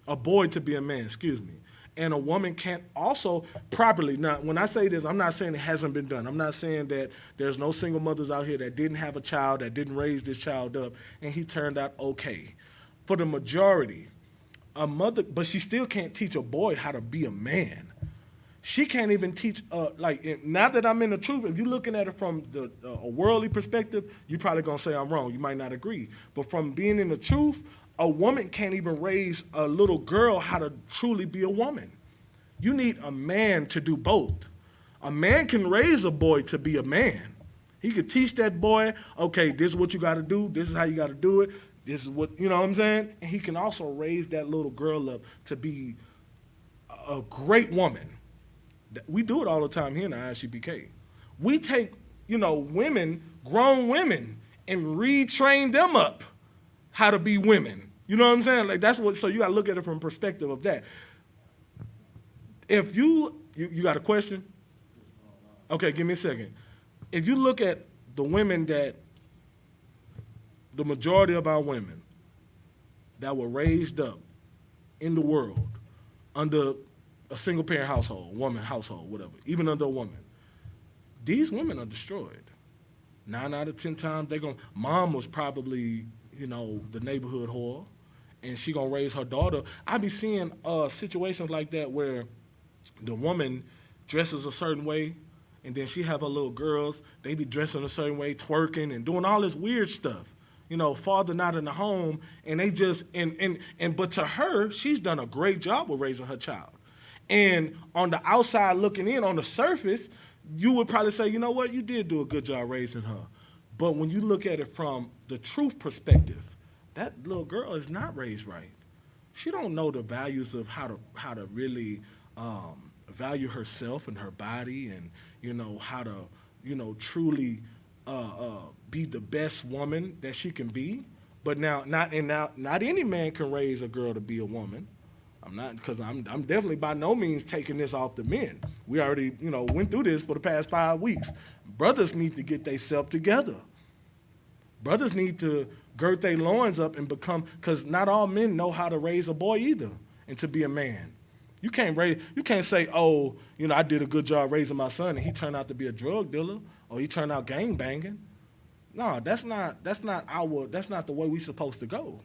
Speaker 2: A boy to be a man, excuse me. And a woman can't also properly. Now, when I say this, I'm not saying it hasn't been done. I'm not saying that there's no single mothers out here that didn't have a child, that didn't raise this child up, and he turned out okay. For the majority, a mother, but she still can't teach a boy how to be a man. She can't even teach, now that I'm in the truth, if you're looking at it from a worldly perspective, you're probably going to say I'm wrong. You might not agree. But from being in the truth, a woman can't even raise a little girl how to truly be a woman. You need a man to do both. A man can raise a boy to be a man. He could teach that boy, okay, this is what you got to do. This is how you got to do it. This is what, you know what I'm saying? And he can also raise that little girl up to be a great woman. We do it all the time here in the ISUPK. We take, women, grown women, and retrain them up how to be women. You know what I'm saying? Like, that's what, so you got to look at it from the perspective of that. If you got a question? Okay, give me a second. If you look at the women the majority of our women that were raised up in the world under a single parent household, woman household, whatever, even under a woman, these women are destroyed. 9 out of 10 times, mom was probably, the neighborhood whore, and she gonna raise her daughter. I be seeing situations like that where the woman dresses a certain way, and then she have her little girls, they be dressing a certain way, twerking and doing all this weird stuff. father not in the home, and they just, but to her, she's done a great job with raising her child. And on the outside looking in, on the surface, you would probably say, you know what, you did do a good job raising her. But when you look at it from the truth perspective, that little girl is not raised right. She don't know the values of how to really value herself and her body, and how to truly be the best woman that she can be. But not any man can raise a girl to be a woman. I'm not, because I'm definitely by no means taking this off the men. We already went through this for the past 5 weeks. Brothers need to get themselves together. Brothers need to gird their loins up and become, because not all men know how to raise a boy either and to be a man. You can't say, oh, I did a good job raising my son and he turned out to be a drug dealer or he turned out gang banging. No, that's not the way we're supposed to go.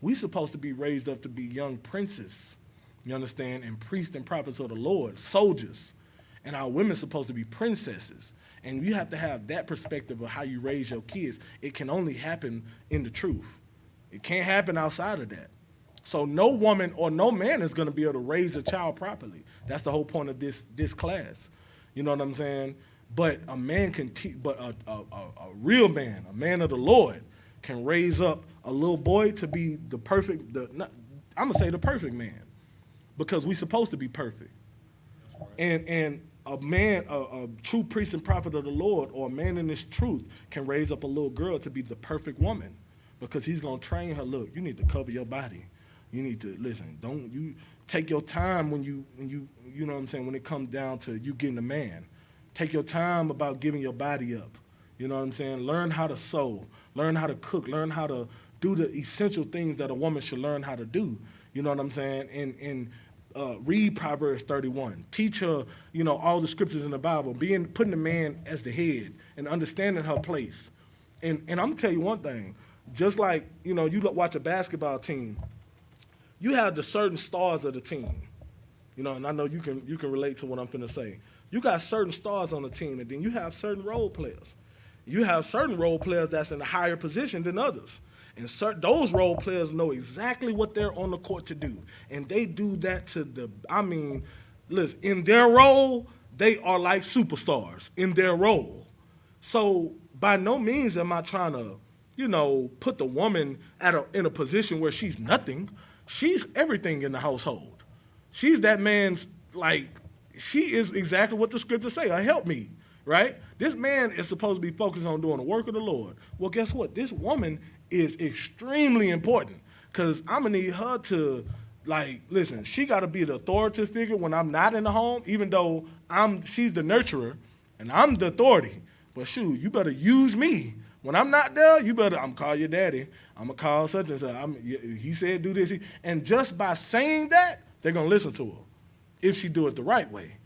Speaker 2: We're supposed to be raised up to be young princes, you understand, and priests and prophets of the Lord, soldiers. And our women supposed to be princesses. And you have to have that perspective of how you raise your kids. It can only happen in the truth. It can't happen outside of that. So no woman or no man is going to be able to raise a child properly. That's the whole point of this class. You know what I'm saying? But a man can teach, but a real man, a man of the Lord, can raise up a little boy to be the perfect, I'm going to say the perfect man, because we're supposed to be perfect. And a man, a true priest and prophet of the Lord, or a man in this truth, can raise up a little girl to be the perfect woman, because he's going to train her. Look, you need to cover your body. You need to listen. Don't you take your time when you know what I'm saying, when it comes down to you getting a man. Take your time about giving your body up. You know what I'm saying? Learn how to sew, learn how to cook, learn how to do the essential things that a woman should learn how to do. You know what I'm saying? And read Proverbs 31. Teach her, all the scriptures in the Bible, putting the man as the head and understanding her place. And I'm going to tell you one thing. Just like, you watch a basketball team, you have the certain stars of the team. And I know you can relate to what I'm going to say. You got certain stars on the team, and then you have certain role players. You have certain role players that's in a higher position than others. And those role players know exactly what they're on the court to do. And they do that listen, in their role, they are like superstars in their role. So by no means am I trying to, put the woman in a position where she's nothing. She's everything in the household. She's that man's, she is exactly what the scriptures say, a helpmeet, right? This man is supposed to be focused on doing the work of the Lord. Well, guess what? This woman is extremely important, because I'm going to need her to, listen, she got to be the authoritative figure when I'm not in the home, even though she's the nurturer and I'm the authority. But shoot, you better use me. When I'm not there, I'm going to call your daddy. I'm going to call such and such. He said do this. And just by saying that, they're going to listen to her if she do it the right way.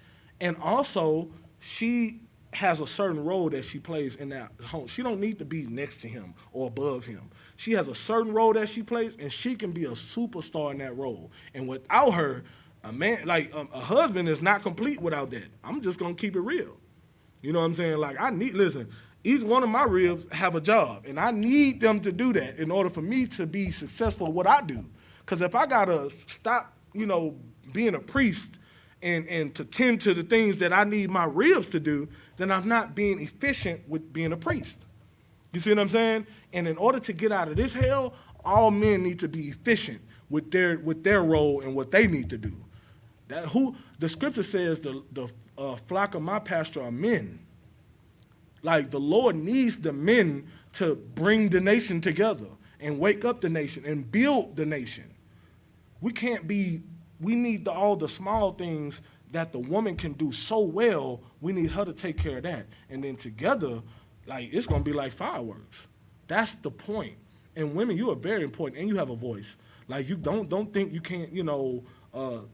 Speaker 2: And also, she has a certain role that she plays in that home. She don't need to be next to him or above him. She has a certain role that she plays, and she can be a superstar in that role. And without her, a man, a husband is not complete without that. I'm just going to keep it real. You know what I'm saying? Listen, each one of my ribs have a job, and I need them to do that in order for me to be successful at what I do. Because if I got to stop, being a priest and to tend to the things that I need my ribs to do, then I'm not being efficient with being a priest. You see what I'm saying? And in order to get out of this hell, all men need to be efficient with their role and what they need to do. The scripture says the flock of my pasture are men. The Lord needs the men to bring the nation together and wake up the nation and build the nation. We need all the small things that the woman can do so well. We need her to take care of that. And then together, it's going to be like fireworks. That's the point. And women, you are very important, and you have a voice. You don't think you can't,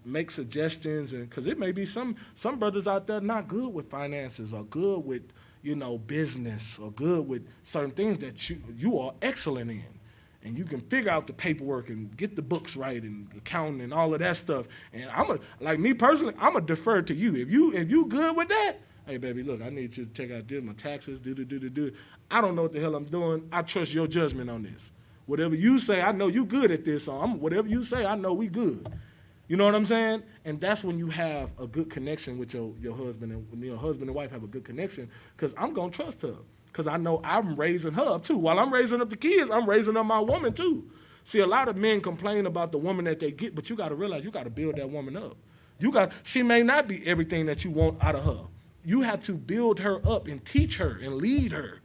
Speaker 2: make suggestions, and because it may be some brothers out there not good with finances or good with, business or good with certain things that you are excellent in. And you can figure out the paperwork and get the books right and accounting and all of that stuff. And me personally, I'm going to defer to you. If you good with that, hey, baby, look, I need you to check out this, my taxes, do. I don't know what the hell I'm doing. I trust your judgment on this. Whatever you say, I know you good at this. So whatever you say, I know we good. You know what I'm saying? And that's when you have a good connection with your husband, and when your husband and wife have a good connection, because I'm going to trust her, because I know I'm raising her up too. While I'm raising up the kids, I'm raising up my woman too. See, a lot of men complain about the woman that they get, but you got to realize you got to build that woman up. She may not be everything that you want out of her. You have to build her up and teach her and lead her.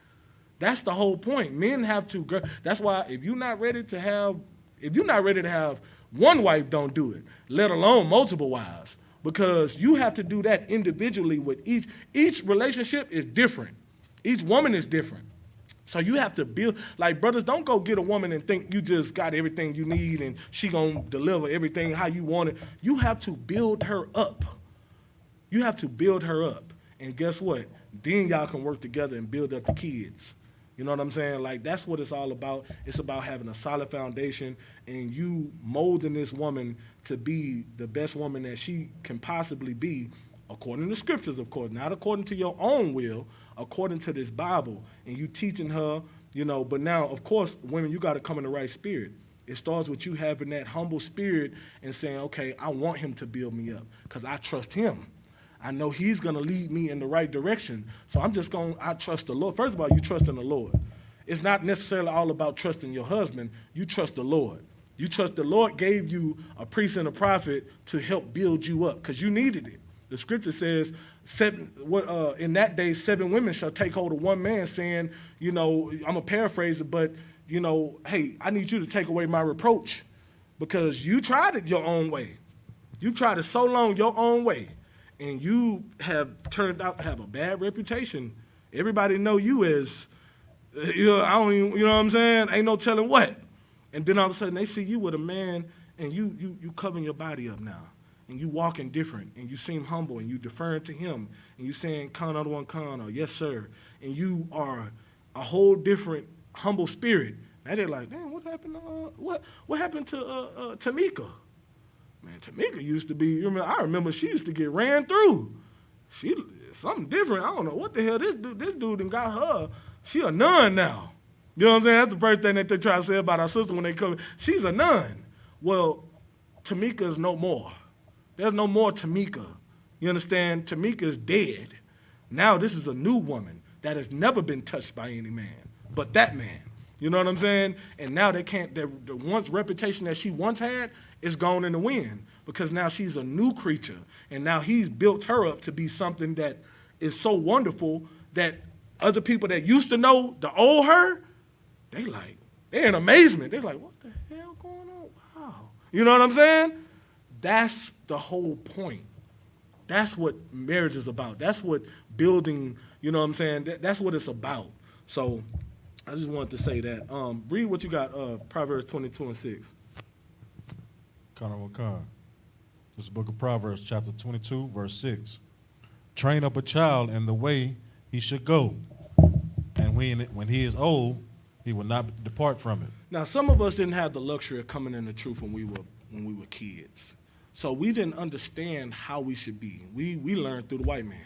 Speaker 2: That's the whole point. Men have to. That's why if you're not ready to have one wife, don't do it, let alone multiple wives, because you have to do that individually with each relationship is different. Each woman is different. So you have to build, like, brothers, don't go get a woman and think you just got everything you need and she gonna deliver everything how you want it. You have to build her up. You have to build her up. And guess what? Then y'all can work together and build up the kids. You know what I'm saying? Like, that's what it's all about. It's about having a solid foundation and you molding this woman to be the best woman that she can possibly be, according to scriptures, of course, not according to your own will, according to this Bible. And you teaching her, you know, but now, of course, women, you got to come in the right spirit. It starts with you having that humble spirit and saying, okay, I want him to build me up because I trust him. I know he's going to lead me in the right direction. So I trust the Lord. First of all, you trust in the Lord. It's not necessarily all about trusting your husband. You trust the Lord. You trust the Lord gave you a priest and a prophet to help build you up because you needed it. The scripture says, in that day, 7 women shall take hold of one man, saying, you know, I'm going to paraphrase it, but, you know, hey, I need you to take away my reproach because you tried it your own way. You tried it so long your own way, and you have turned out to have a bad reputation. Everybody know you as, you know, I don't even, you know what I'm saying? Ain't no telling what. And then all of a sudden they see you with a man, and you covering your body up now. And you walking different, and you seem humble, and you deferring to him, and you saying, "Con other one, con," or "Yes, sir," and you are a whole different humble spirit. Now they're like, "Damn, what happened to what happened to Tamika?" Man, Tamika used to be. I remember she used to get ran through. She something different. I don't know what the hell this dude done got her. She a nun now. You know what I'm saying? That's the first thing that they try to say about our sister when they come. She's a nun. Well, Tamika is no more. There's no more Tamika. You understand? Tamika is dead. Now this is a new woman that has never been touched by any man but that man. You know what I'm saying? And now they can't, the once reputation that she once had is gone in the wind because now she's a new creature. And now he's built her up to be something that is so wonderful that other people that used to know the old her, they're in amazement. They're like, what the hell going on? Wow. You know what I'm saying? That's the whole point. That's what marriage is about. That's what building, you know what I'm saying? That's what it's about. So I just wanted to say that. Read what you got, Proverbs 22:6.
Speaker 3: This is the book of Proverbs, chapter 22, verse 6. Train up a child in the way he should go, and when he is old, he will not depart from it.
Speaker 2: Now, some of us didn't have the luxury of coming in the truth when we were kids. So we didn't understand how we should be. We learned through the white man.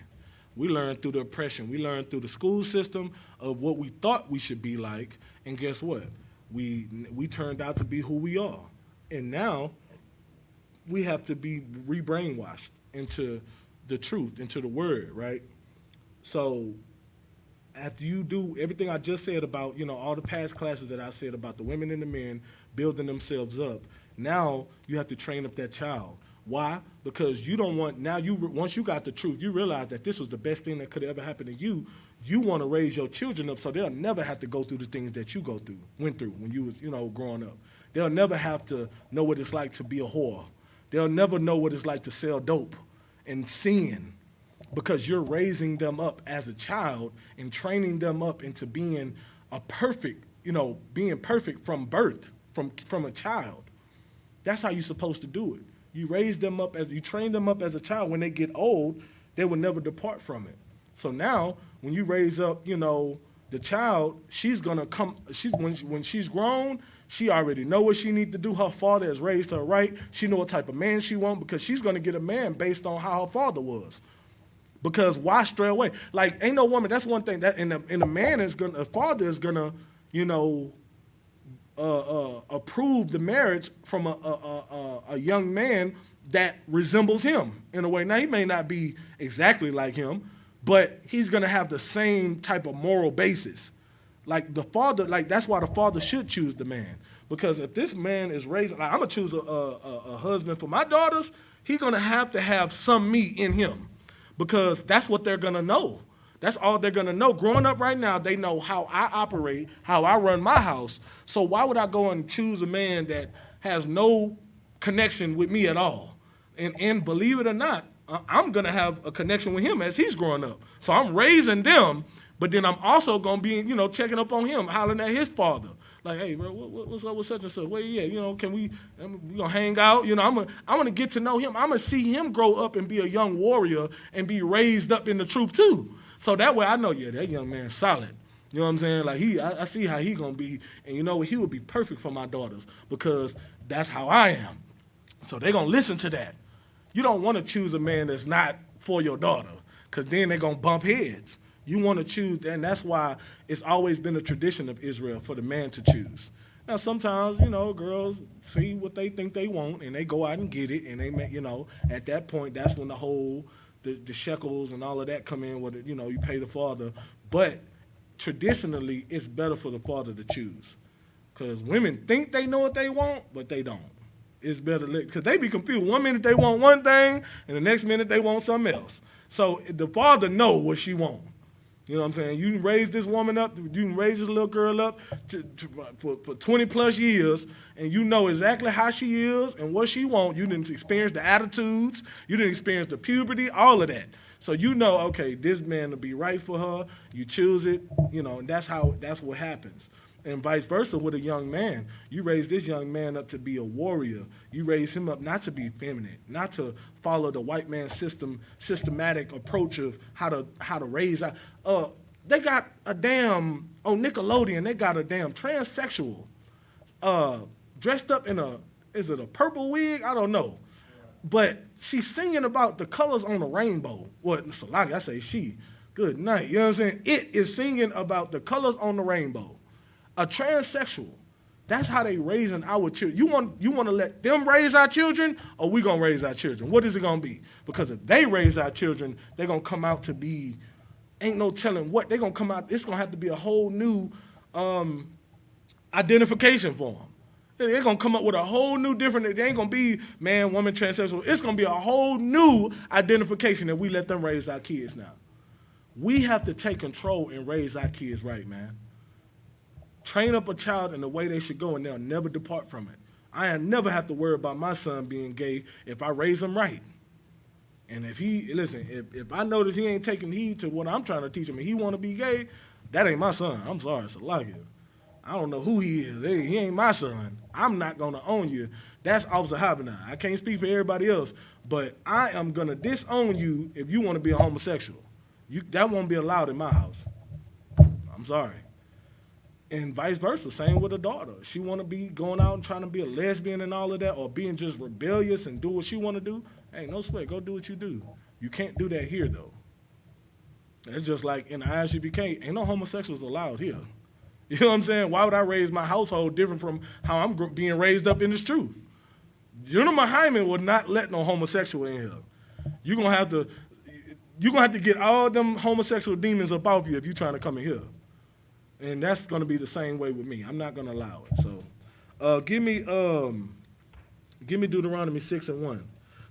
Speaker 2: We learned through the oppression. We learned through the school system of what we thought we should be like. And guess what? We turned out to be who we are. And now we have to be re-brainwashed into the truth, into the word, right? So after you do everything I just said about, you know, all the past classes that I said about the women and the men building themselves up, now you have to train up that child. Why? Because you don't want, once you got the truth, you realize that this was the best thing that could ever happen to you. You want to raise your children up so they'll never have to go through the things that you went through when you was, you know, growing up. They'll never have to know what it's like to be a whore. They'll never know what it's like to sell dope and sin, because you're raising them up as a child and training them up into being being perfect from birth, from a child. That's how you're supposed to do it. You train them up as a child. When they get old, they will never depart from it. So now, when you raise up, you know, the child, she's gonna come. When she's grown, she already know what she needs to do. Her father has raised her right. She know what type of man she wants because she's gonna get a man based on how her father was. Because why stray away? Like, ain't no woman. That's one thing. That and a man is gonna, a father is gonna, you know, approve the marriage from a young man that resembles him in a way. Now, he may not be exactly like him, but he's going to have the same type of moral basis. Like the father, like that's why the father should choose the man. Because if this man is raising, like I'm going to choose a husband for my daughters, he's going to have some me in him. Because that's what they're going to know. That's all they're going to know. Growing up right now, they know how I operate, how I run my house. So why would I go and choose a man that has no connection with me at all? And believe it or not, I'm going to have a connection with him as he's growing up. So I'm raising them, but then I'm also going to be, checking up on him, hollering at his father. Like, hey, bro, what's up with such and such? Where you at? Can we gonna hang out? I want to get to know him. I'm going to see him grow up and be a young warrior and be raised up in the truth too. So that way I know, that young man's solid. You know what I'm saying? Like I see how he gonna be, and he would be perfect for my daughters because that's how I am. So they're gonna listen to that. You don't want to choose a man that's not for your daughter, because then they're gonna bump heads. You want to choose, and that's why it's always been a tradition of Israel for the man to choose. Now sometimes, girls see what they think they want, and they go out and get it, and they make, at that point, that's when the whole the shekels and all of that come in with it, you pay the father. But traditionally, it's better for the father to choose. Because women think they know what they want, but they don't. It's better, because they be confused. 1 minute they want one thing, and the next minute they want something else. So the father know what she want. You know what I'm saying? You can raise this woman up, you can raise this little girl up for 20 plus years, and you know exactly how she is and what she wants. You didn't experience the attitudes, you didn't experience the puberty, all of that. So okay, this man will be right for her. You choose it, and that's what happens. And vice versa with a young man. You raise this young man up to be a warrior. You raise him up not to be feminine, not to follow the white man's systematic approach of how to raise. They got a damn, on Nickelodeon, they got a damn transsexual dressed up in is it a purple wig? I don't know. But she's singing about the colors on the rainbow. What, Salaki, I say she. Good night. You know what I'm saying? It is singing about the colors on the rainbow. A transsexual. That's how they raising our children. You want to let them raise our children, or we gonna raise our children? What is it gonna be? Because if they raise our children, they're gonna come out to be, ain't no telling what. They're gonna come out, it's gonna have to be a whole new identification for them. They're gonna come up with a whole new different, they ain't gonna be man, woman, transsexual. It's gonna be a whole new identification if we let them raise our kids now. We have to take control and raise our kids right, man. Train up a child in the way they should go, and they'll never depart from it. I never have to worry about my son being gay if I raise him right. And if I notice he ain't taking heed to what I'm trying to teach him and he want to be gay, that ain't my son. I'm sorry, it's like it. I don't know who he is. He ain't my son. I'm not going to own you. That's Officer Habana. I can't speak for everybody else, but I am going to disown you if you want to be a homosexual. That won't be allowed in my house. I'm sorry. And vice versa, same with a daughter. She want to be going out and trying to be a lesbian and all of that, or being just rebellious and do what she want to do. Hey, no sweat, go do what you do. You can't do that here, though. It's just like in the ISUPK, ain't no homosexuals allowed here. You know what I'm saying? Why would I raise my household different from how I'm being raised up in this truth? General Hyman would not let no homosexual in here. You're gonna have to get all them homosexual demons up off you if you're trying to come in here. And that's going to be the same way with me. I'm not going to allow it. So give me Deuteronomy 6:1.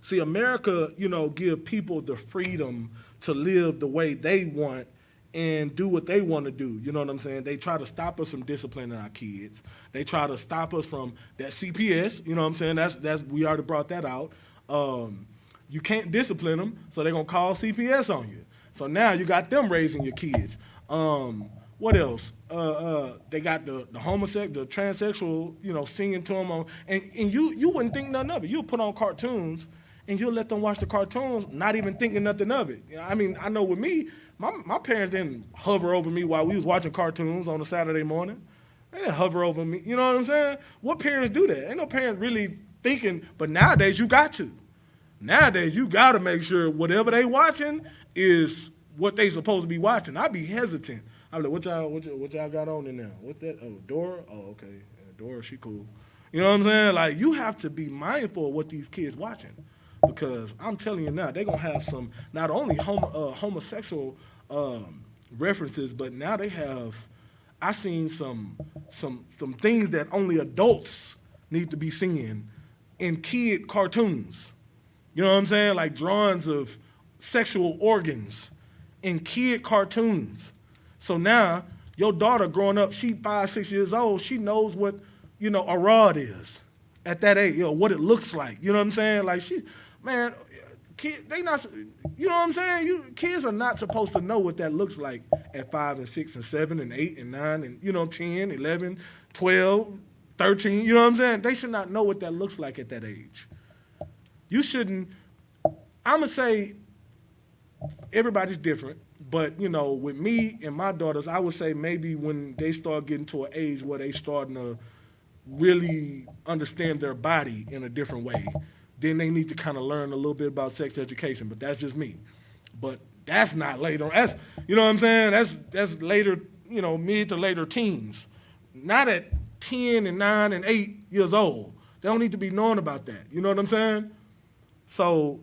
Speaker 2: See, America, give people the freedom to live the way they want and do what they want to do. You know what I'm saying? They try to stop us from disciplining our kids. They try to stop us from that CPS. You know what I'm saying? That's we already brought that out. You can't discipline them, so they're going to call CPS on you. So now you got them raising your kids. What else? They got the homosexual, the transsexual, singing to them and you wouldn't think nothing of it. You'll put on cartoons and you'll let them watch the cartoons, not even thinking nothing of it. I mean, I know with me, my parents didn't hover over me while we was watching cartoons on a Saturday morning. They didn't hover over me. You know what I'm saying? What parents do that? Ain't no parent really thinking, but nowadays you got to. Nowadays you got to make sure whatever they watching is what they supposed to be watching. I'd be hesitant. I'm like, what y'all got on in there? What that? Oh, Dora? Oh, okay. Dora, she cool. You know what I'm saying? Like, you have to be mindful of what these kids watching, because I'm telling you now, they're gonna have some not only homosexual references, but now they have. I seen some things that only adults need to be seeing in kid cartoons. You know what I'm saying? Like drawings of sexual organs in kid cartoons. So now your daughter growing up, she 5, 6 years old, she knows what, a rod is at that age, what it looks like. You know what I'm saying? Like kids, they not, you know what I'm saying? Kids are not supposed to know what that looks like at 5 and 6 and 7 and 8 and 9 and, 10, 11, 12, 13, you know what I'm saying? They should not know what that looks like at that age. You shouldn't, I'm going to say everybody's different, but, with me and my daughters, I would say maybe when they start getting to an age where they starting to really understand their body in a different way, then they need to kind of learn a little bit about sex education, but that's just me. But that's not later. That's, you know what I'm saying? That's later, mid to later teens. Not at 10 and 9 and 8 years old. They don't need to be knowing about that. You know what I'm saying? So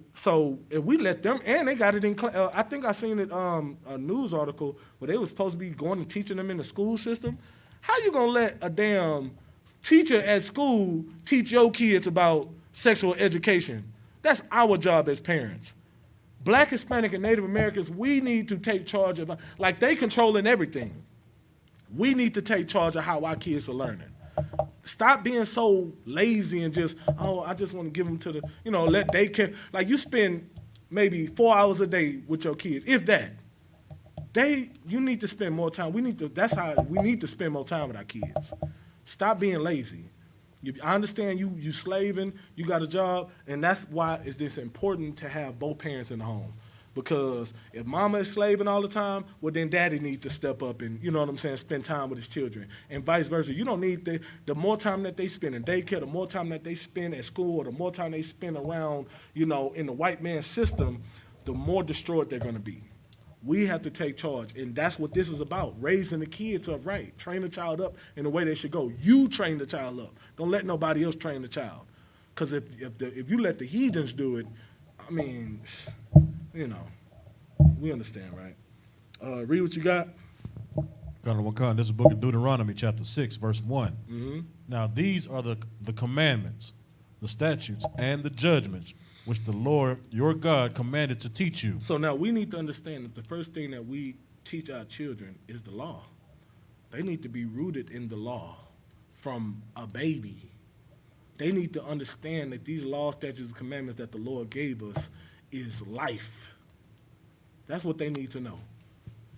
Speaker 2: if we let them, and they got it in class. I think I seen it a news article where they was supposed to be going and teaching them in the school system. How you gonna let a damn teacher at school teach your kids about sexual education? That's our job as parents. Black, Hispanic, and Native Americans, we need to take charge of, like they controlling everything. We need to take charge of how our kids are learning. Stop being so lazy and just, I just want to give them to the, let they can, like you spend maybe 4 hours a day with your kids, if that. You need to spend more time. That's how we need to spend more time with our kids. Stop being lazy. I understand you slaving, you got a job, and that's why it's this important to have both parents in the home. Because if mama is slaving all the time, well, then daddy needs to step up and, spend time with his children. And vice versa. You don't need the more time that they spend in daycare, the more time that they spend at school, or the more time they spend around, in the white man's system, the more destroyed they're going to be. We have to take charge, and that's what this is about, raising the kids up right. Train the child up in the way they should go. You train the child up. Don't let nobody else train the child. Because if you let the heathens do it, I mean, we understand, right? Read what you got.
Speaker 3: This is the book of Deuteronomy, chapter 6, verse 1.
Speaker 2: Mm-hmm.
Speaker 3: Now these are the commandments, the statutes, and the judgments which the Lord your God commanded to teach you.
Speaker 2: So now we need to understand that the first thing that we teach our children is the law. They need to be rooted in the law from a baby. They need to understand that these laws, statutes, and commandments that the Lord gave us is life. That's what they need to know.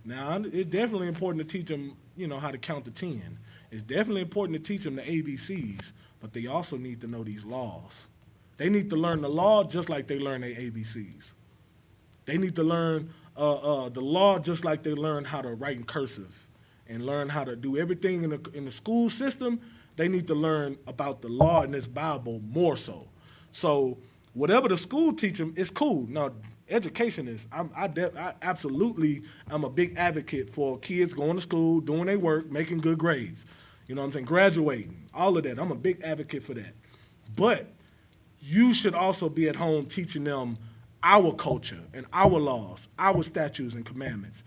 Speaker 2: Now, it's definitely important to teach them, how to count to 10. It's definitely important to teach them the ABCs, but they also need to know these laws. They need to learn the law just like they learn their ABCs. They need to learn the law just like they learn how to write in cursive and learn how to do everything in the school system. They need to learn about the law in this Bible more so. So whatever the school teach them is cool. Now, education is, I absolutely am a big advocate for kids going to school, doing their work, making good grades. You know what I'm saying? Graduating, all of that. I'm a big advocate for that. But you should also be at home teaching them our culture and our laws, our statutes and commandments,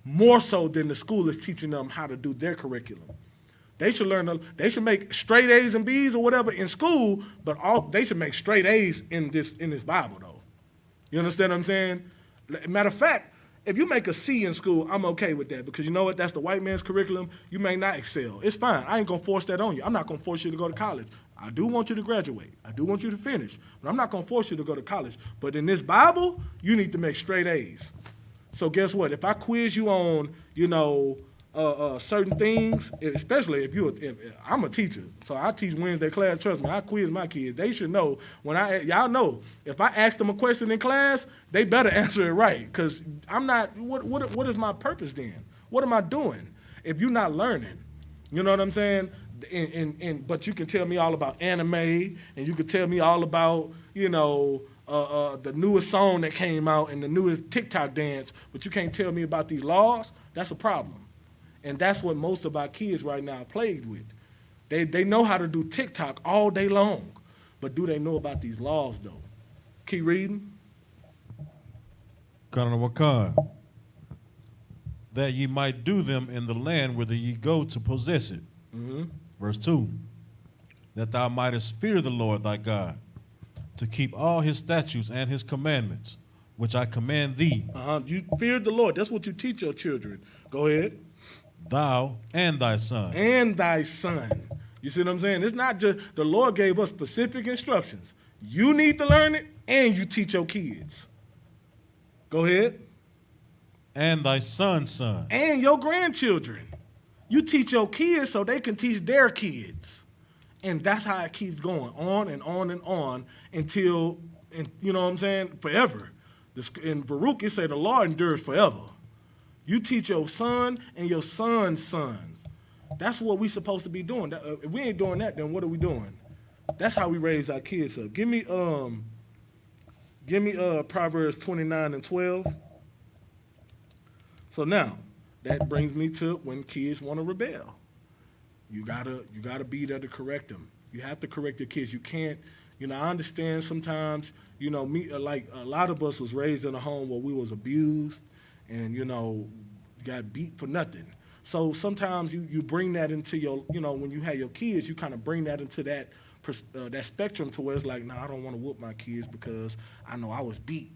Speaker 2: more so than the school is teaching them how to do their curriculum. They should make straight A's and B's or whatever in school, but they should make straight A's in this Bible though. You understand what I'm saying? Matter of fact, if you make a C in school, I'm okay with that, because you know what? That's the white man's curriculum. You may not excel. It's fine. I ain't gonna force that on you. I'm not gonna force you to go to college. I do want you to graduate. I do want you to finish, but I'm not gonna force you to go to college. But in this Bible, you need to make straight A's. So guess what? If I quiz you on, certain things, especially if I'm a teacher, so I teach Wednesday class. Trust me, I quiz my kids. They should know y'all know if I ask them a question in class, they better answer it right. Because I'm not. What is my purpose then? What am I doing if you're not learning? You know what I'm saying? But you can tell me all about anime, and you can tell me all about the newest song that came out and the newest TikTok dance, but you can't tell me about these laws. That's a problem. And that's what most of our kids right now are plagued with. They know how to do TikTok all day long, but do they know about these laws though? Keep reading.
Speaker 3: That ye might do them in the land whither ye go to possess it. Verse 2, that thou mightest fear the Lord thy God, to keep all his statutes and his commandments, which I command thee.
Speaker 2: You fear the Lord. That's what you teach your children. Go ahead.
Speaker 3: Thou and thy son.
Speaker 2: And thy son. You see what I'm saying? It's not just, the Lord gave us specific instructions. You need to learn it, and you teach your kids. Go ahead.
Speaker 3: And thy son's son.
Speaker 2: And your grandchildren. You teach your kids so they can teach their kids. And that's how it keeps going, on and on and on until, and you know what I'm saying, forever. In Baruch, it say the law endures forever. You teach your son and your son's sons. That's what we supposed to be doing. If we ain't doing that, then what are we doing? That's how we raise our kids up. Give me Proverbs 29 and 12. So now, that brings me to when kids want to rebel. You gotta be there to correct them. You have to correct your kids. You can't, I understand sometimes, me, like a lot of us was raised in a home where we was abused and, got beat for nothing. So sometimes you bring that into your, when you have your kids, you kind of bring that into that spectrum to where it's like, I don't want to whoop my kids because I know I was beat.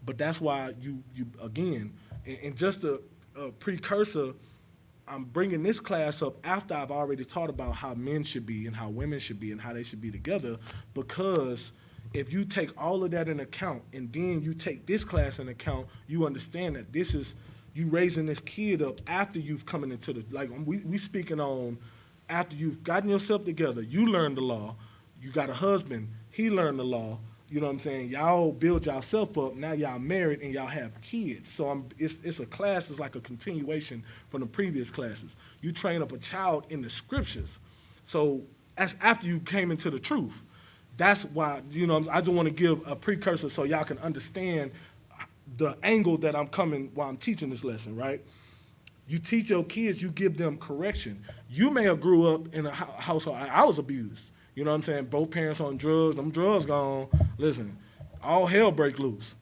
Speaker 2: But that's why you again, and just a precursor, I'm bringing this class up after I've already taught about how men should be and how women should be and how they should be together, because if you take all of that in account and then you take this class in account, you understand that this is you raising this kid up after you've come into the, like we speaking on after you've gotten yourself together, you learned the law, you got a husband, he learned the law, you know what I'm saying? Y'all build yourself up. Now y'all married and y'all have kids. So it's a class. It's like a continuation from the previous classes. You train up a child in the scriptures. So that's after you came into the truth. That's why, I just want to give a precursor so y'all can understand the angle that I'm coming while I'm teaching this lesson, right? You teach your kids, you give them correction. You may have grew up in a household, I was abused. You know what I'm saying? Both parents on drugs, them drugs gone. Listen, all hell break loose.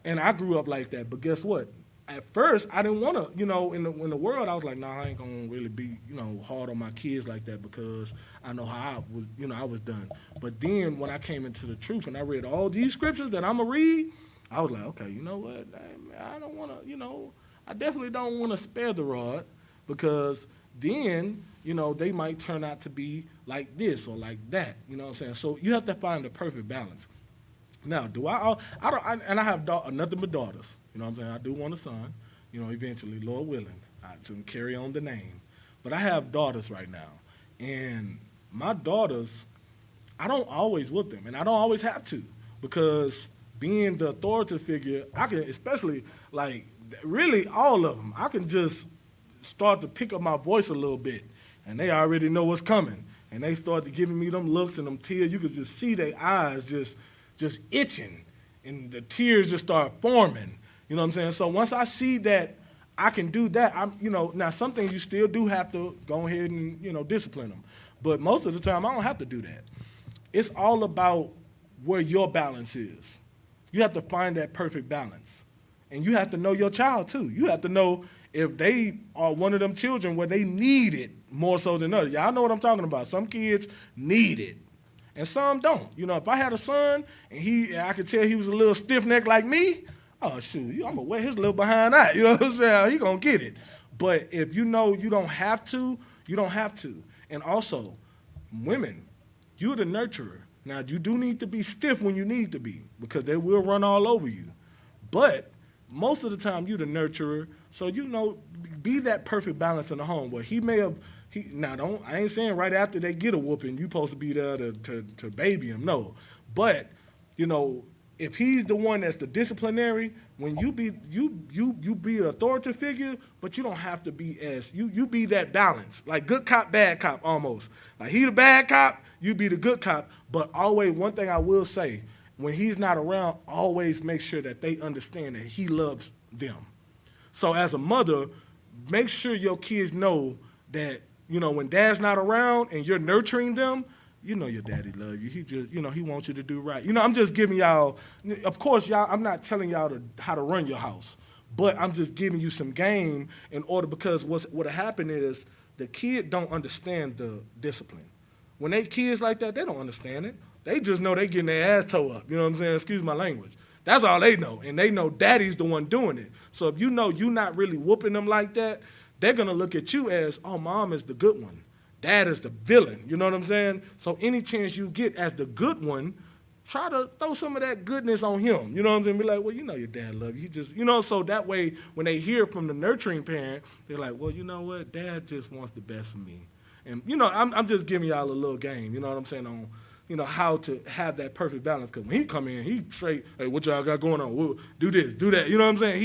Speaker 2: And I grew up like that. But guess what? At first, I didn't want to, in the world, I was like, I ain't going to really be, hard on my kids like that because I know how I was done. But then when I came into the truth and I read all these scriptures that I'm going to read, I was like, okay, you know what? I don't want to, I definitely don't want to spare the rod because then, they might turn out to be like this or like that, you know what I'm saying? So you have to find the perfect balance. Now, I have nothing but daughters, you know what I'm saying? I do want a son, eventually, Lord willing, to carry on the name. But I have daughters right now, and my daughters, I don't always whip them, and I don't always have to, because being the authoritative figure, I can, especially, like, really all of them, I can just start to pick up my voice a little bit, and they already know what's coming. And they start giving me them looks and them tears. You can just see their eyes just itching, and the tears just start forming. You know what I'm saying? So once I see that I can do that, now some things you still do have to go ahead and, discipline them. But most of the time, I don't have to do that. It's all about where your balance is. You have to find that perfect balance. And you have to know your child, too. You have to know if they are one of them children where they need it more so than others. Y'all know what I'm talking about. Some kids need it, and some don't. If I had a son and I could tell he was a little stiff-necked like me, oh, shoot, I'm going to wear his little behind out. You know what I'm saying? He going to get it. But if you know you don't have to, you don't have to. And also, women, you're the nurturer. Now, you do need to be stiff when you need to be because they will run all over you. But most of the time, you're the nurturer. So, be that perfect balance in the home where I ain't saying right after they get a whooping, you supposed to be there to baby him. No. But, if he's the one that's the disciplinary, when you be an authoritative figure, but you don't have to be you be that balance, like good cop, bad cop almost. Like he the bad cop, you be the good cop. But always, one thing I will say, when he's not around, always make sure that they understand that he loves them. So as a mother, make sure your kids know that You know, when dad's not around and you're nurturing them, you know your daddy love you. He just, you know, he wants you to do right. You know, I'm just giving y'all, of course, y'all, I'm not telling y'all how to run your house, but I'm just giving you some game in order, because what'll happen is the kid don't understand the discipline. When they kids like that, they don't understand it. They just know they getting their ass toe up. You know what I'm saying? Excuse my language. That's all they know. And they know daddy's the one doing it. So if you know you're not really whooping them like that, they're going to look at you as, oh, mom is the good one. Dad is the villain. You know what I'm saying? So any chance you get as the good one, try to throw some of that goodness on him. You know what I'm saying? Be like, well, you know your dad love you. He just, you know, so that way when they hear from the nurturing parent, they're like, well, you know what? Dad just wants the best for me. And, you know, I'm just giving y'all a little game, you know what I'm saying, on, you know, how to have that perfect balance. Because when he come in, he straight, hey, what y'all got going on? Well, do this, do that. You know what I'm saying?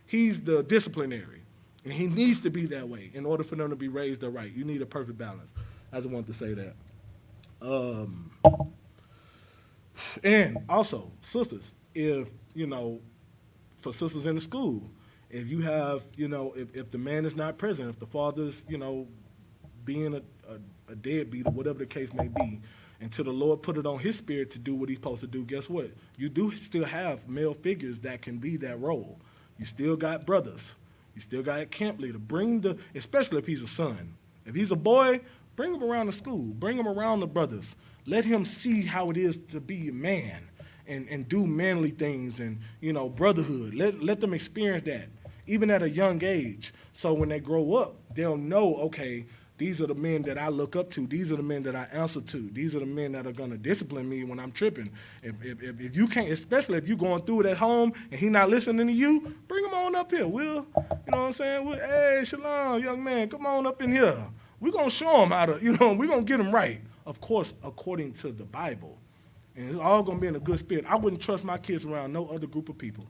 Speaker 2: He's the disciplinary. And he needs to be that way in order for them to be raised right. You need a perfect balance. I just wanted to say that. And also, sisters, if, you know, for sisters in the school, if you have, you know, if the man is not present, if the father's, you know, being a deadbeat or whatever the case may be, until the Lord put it on his spirit to do what he's supposed to do, guess what? You do still have male figures that can be that role. You still got brothers. You still got a camp leader. Especially if he's a son. If he's a boy, bring him around the school. Bring him around the brothers. Let him see how it is to be a man and do manly things and, you know, brotherhood. Let them experience that, even at a young age. So when they grow up, they'll know, okay, these are the men that I look up to. These are the men that I answer to. These are the men that are going to discipline me when I'm tripping. If you can't, especially if you're going through it at home and he not listening to you, bring him on up here, Will. You know what I'm saying? Hey, Shalom, young man, come on up in here. We're going to show him how to, you know, we're going to get him right. Of course, according to the Bible. And it's all going to be in a good spirit. I wouldn't trust my kids around no other group of people.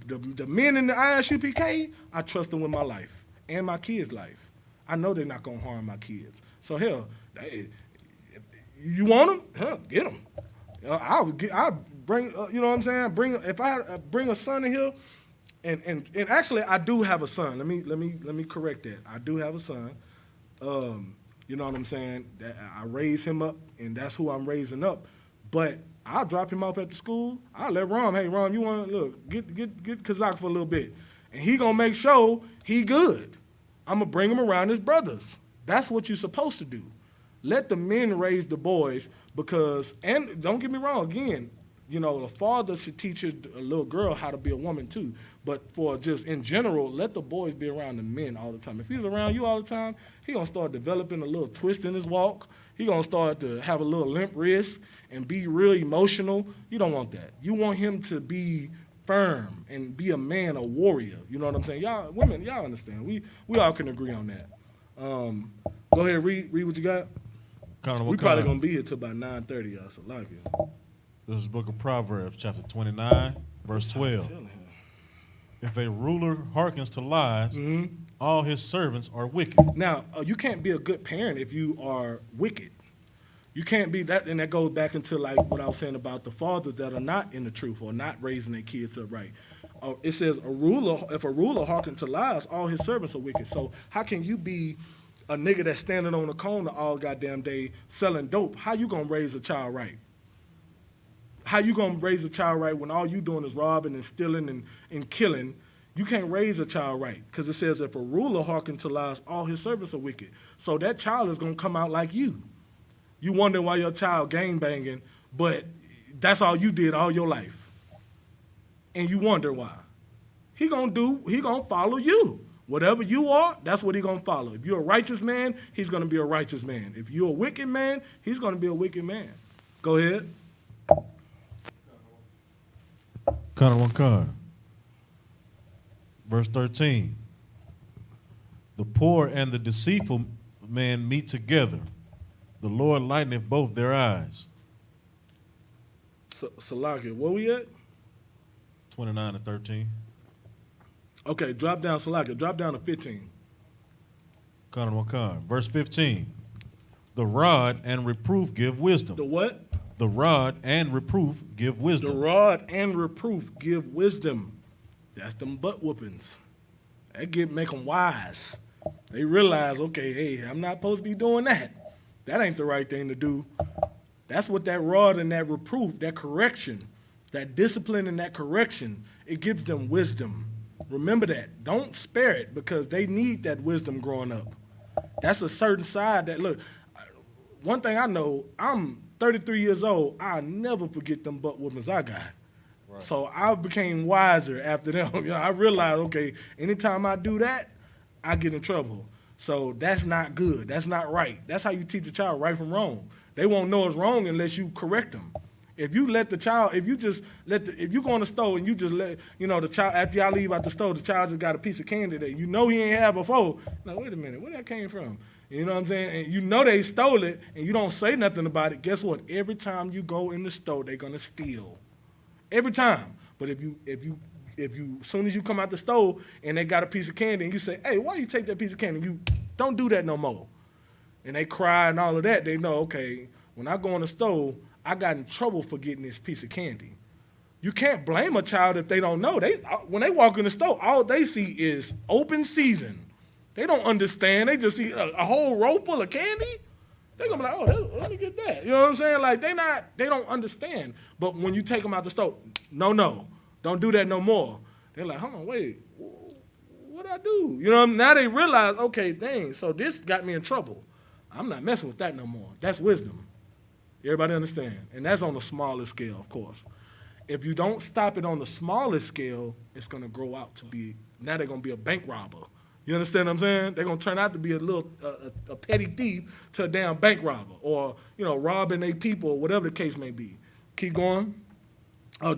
Speaker 2: The men in the Isupk, I trust them with my life and my kids' life. I know they're not going to harm my kids. So, hell, you want them? Hell, get them. I'll bring, you know what I'm saying? If I bring a son in here, and actually I do have a son. Let me correct that. I do have a son. You know what I'm saying? I raise him up, and that's who I'm raising up. But I'll drop him off at the school. I'll let Rom, hey, Rom, you want to, look, get Kazak for a little bit. And he going to make sure he good. I'm going to bring him around his brothers. That's what you're supposed to do. Let the men raise the boys because, and don't get me wrong, again, you know, the father should teach a little girl how to be a woman too. But for just in general, let the boys be around the men all the time. If he's around you all the time, he going to start developing a little twist in his walk. He going to start to have a little limp wrist and be real emotional. You don't want that. You want him to be firm and be a man, a warrior. You know what I'm saying? Y'all, women, y'all understand. We all can agree on that. Go ahead, read what you got. We probably going to be here till about 9:30, y'all, so like it.
Speaker 3: This is the book of Proverbs, chapter 29, verse 12. If a ruler hearkens to lies, all his servants are wicked.
Speaker 2: Now, you can't be a good parent if you are wicked. You can't be that, and that goes back into like what I was saying about the fathers that are not in the truth or not raising their kids up right. It says if a ruler hearkens to lies, all his servants are wicked. So how can you be a nigga that's standing on the corner all goddamn day selling dope? How you gonna raise a child right? How you gonna raise a child right when all you doing is robbing and stealing and killing? You can't raise a child right because it says if a ruler hearkens to lies, all his servants are wicked. So that child is gonna come out like you. You wonder why your child gangbanging, but that's all you did all your life. And you wonder why. He gonna follow you. Whatever you are, that's what he gonna follow. If you're a righteous man, he's gonna be a righteous man. If you're a wicked man, he's gonna be a wicked man. Go ahead.
Speaker 3: Connor one card. Verse 13. The poor and the deceitful man meet together. The Lord lighteneth both their eyes.
Speaker 2: Salakia, where we at?
Speaker 3: 29 and 13.
Speaker 2: Okay, drop down, Salakia. Drop down to 15.
Speaker 3: Connor one card. Verse 15. The rod and reproof give wisdom.
Speaker 2: The what?
Speaker 3: The rod and reproof give wisdom.
Speaker 2: The rod and reproof give wisdom. That's them butt whoopings. That make them wise. They realize, okay, hey, I'm not supposed to be doing that. That ain't the right thing to do. That's what that rod and that reproof, that correction, that discipline and that correction, it gives them wisdom. Remember that. Don't spare it because they need that wisdom growing up. That's a certain side that, look, one thing I know, I'm 33 years old. I'll never forget them butt whoopings I got. Right. So I became wiser after them. I realized, okay, anytime I do that, I get in trouble. So that's not good. That's not right. That's how you teach a child right from wrong. They won't know it's wrong unless you correct them. If you let the child, if you go in the store and you just let, the child, after y'all leave out the store, the child just got a piece of candy that he ain't had before. Now, wait a minute, where that came from? You know what I'm saying? And they stole it and you don't say nothing about it. Guess what? Every time you go in the store, they're going to steal. Every time. But if you, as soon as you come out the store and they got a piece of candy and you say, hey, why you take that piece of candy? You don't do that no more. And they cry and all of that. They know, okay, when I go in the store, I got in trouble for getting this piece of candy. You can't blame a child if they don't know. When they walk in the store, all they see is open season. They don't understand. They just see a whole row full of candy. They're going to be like, oh, let me get that. You know what I'm saying? Like, they don't understand. But when you take them out the store, no, don't do that no more. They're like, hold on, wait, what'd I do? Now they realize, okay, dang, so this got me in trouble. I'm not messing with that no more. That's wisdom. Everybody understand? And that's on the smallest scale, of course. If you don't stop it on the smallest scale, it's going to grow out to be, now they're going to be a bank robber. You understand what I'm saying? They're going to turn out to be a petty thief to a damn bank robber or, robbing their people or whatever the case may be. Keep going.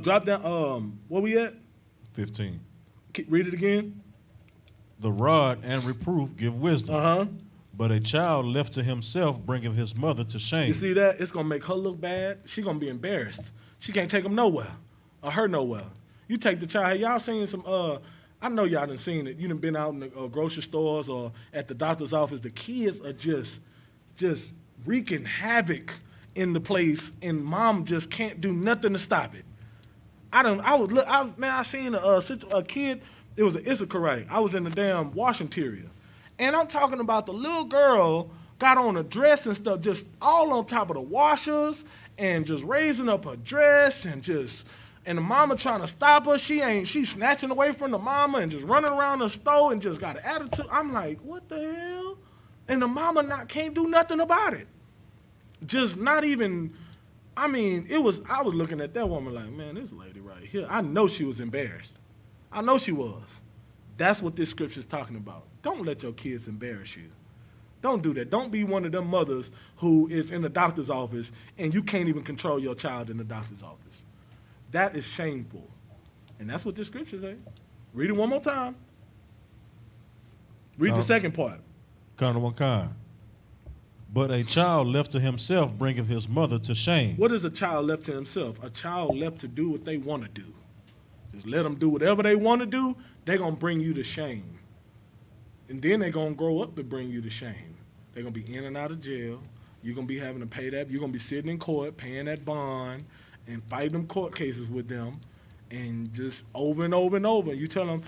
Speaker 2: Drop down, where we at?
Speaker 3: 15.
Speaker 2: Read it again.
Speaker 3: The rod and reproof give wisdom.
Speaker 2: Uh-huh.
Speaker 3: But a child left to himself bringeth his mother to shame.
Speaker 2: You see that? It's going to make her look bad. She's going to be embarrassed. She can't take him nowhere or her nowhere. You take the child. Hey, y'all seen some, I know y'all done seen it. You done been out in the grocery stores or at the doctor's office. The kids are just wreaking havoc in the place, and mom just can't do nothing to stop it. I seen a kid, it was an Isupk. I was in the damn wash interior. And I'm talking about the little girl got on a dress and stuff just all on top of the washers and just raising up her dress and the mama trying to stop her. She's snatching away from the mama and just running around the store and just got an attitude. I'm like, what the hell? And the mama can't do nothing about it. Just not even, I was looking at that woman like, man, this lady right here, I know she was embarrassed. I know she was. That's what this scripture is talking about. Don't let your kids embarrass you. Don't do that. Don't be one of them mothers who is in the doctor's office and you can't even control your child in the doctor's office. That is shameful. And that's what this scripture says. Read it one more time. Read the second part.
Speaker 3: Kind. But a child left to himself bringeth his mother to shame.
Speaker 2: What is a child left to himself? A child left to do what they want to do. Just let them do whatever they want to do. They're going to bring you to shame. And then they're going to grow up to bring you to shame. They're going to be in and out of jail. You're going to be having to pay that. You're going to be sitting in court, paying that bond, and fighting them court cases with them. And just over and over and over. You tell them,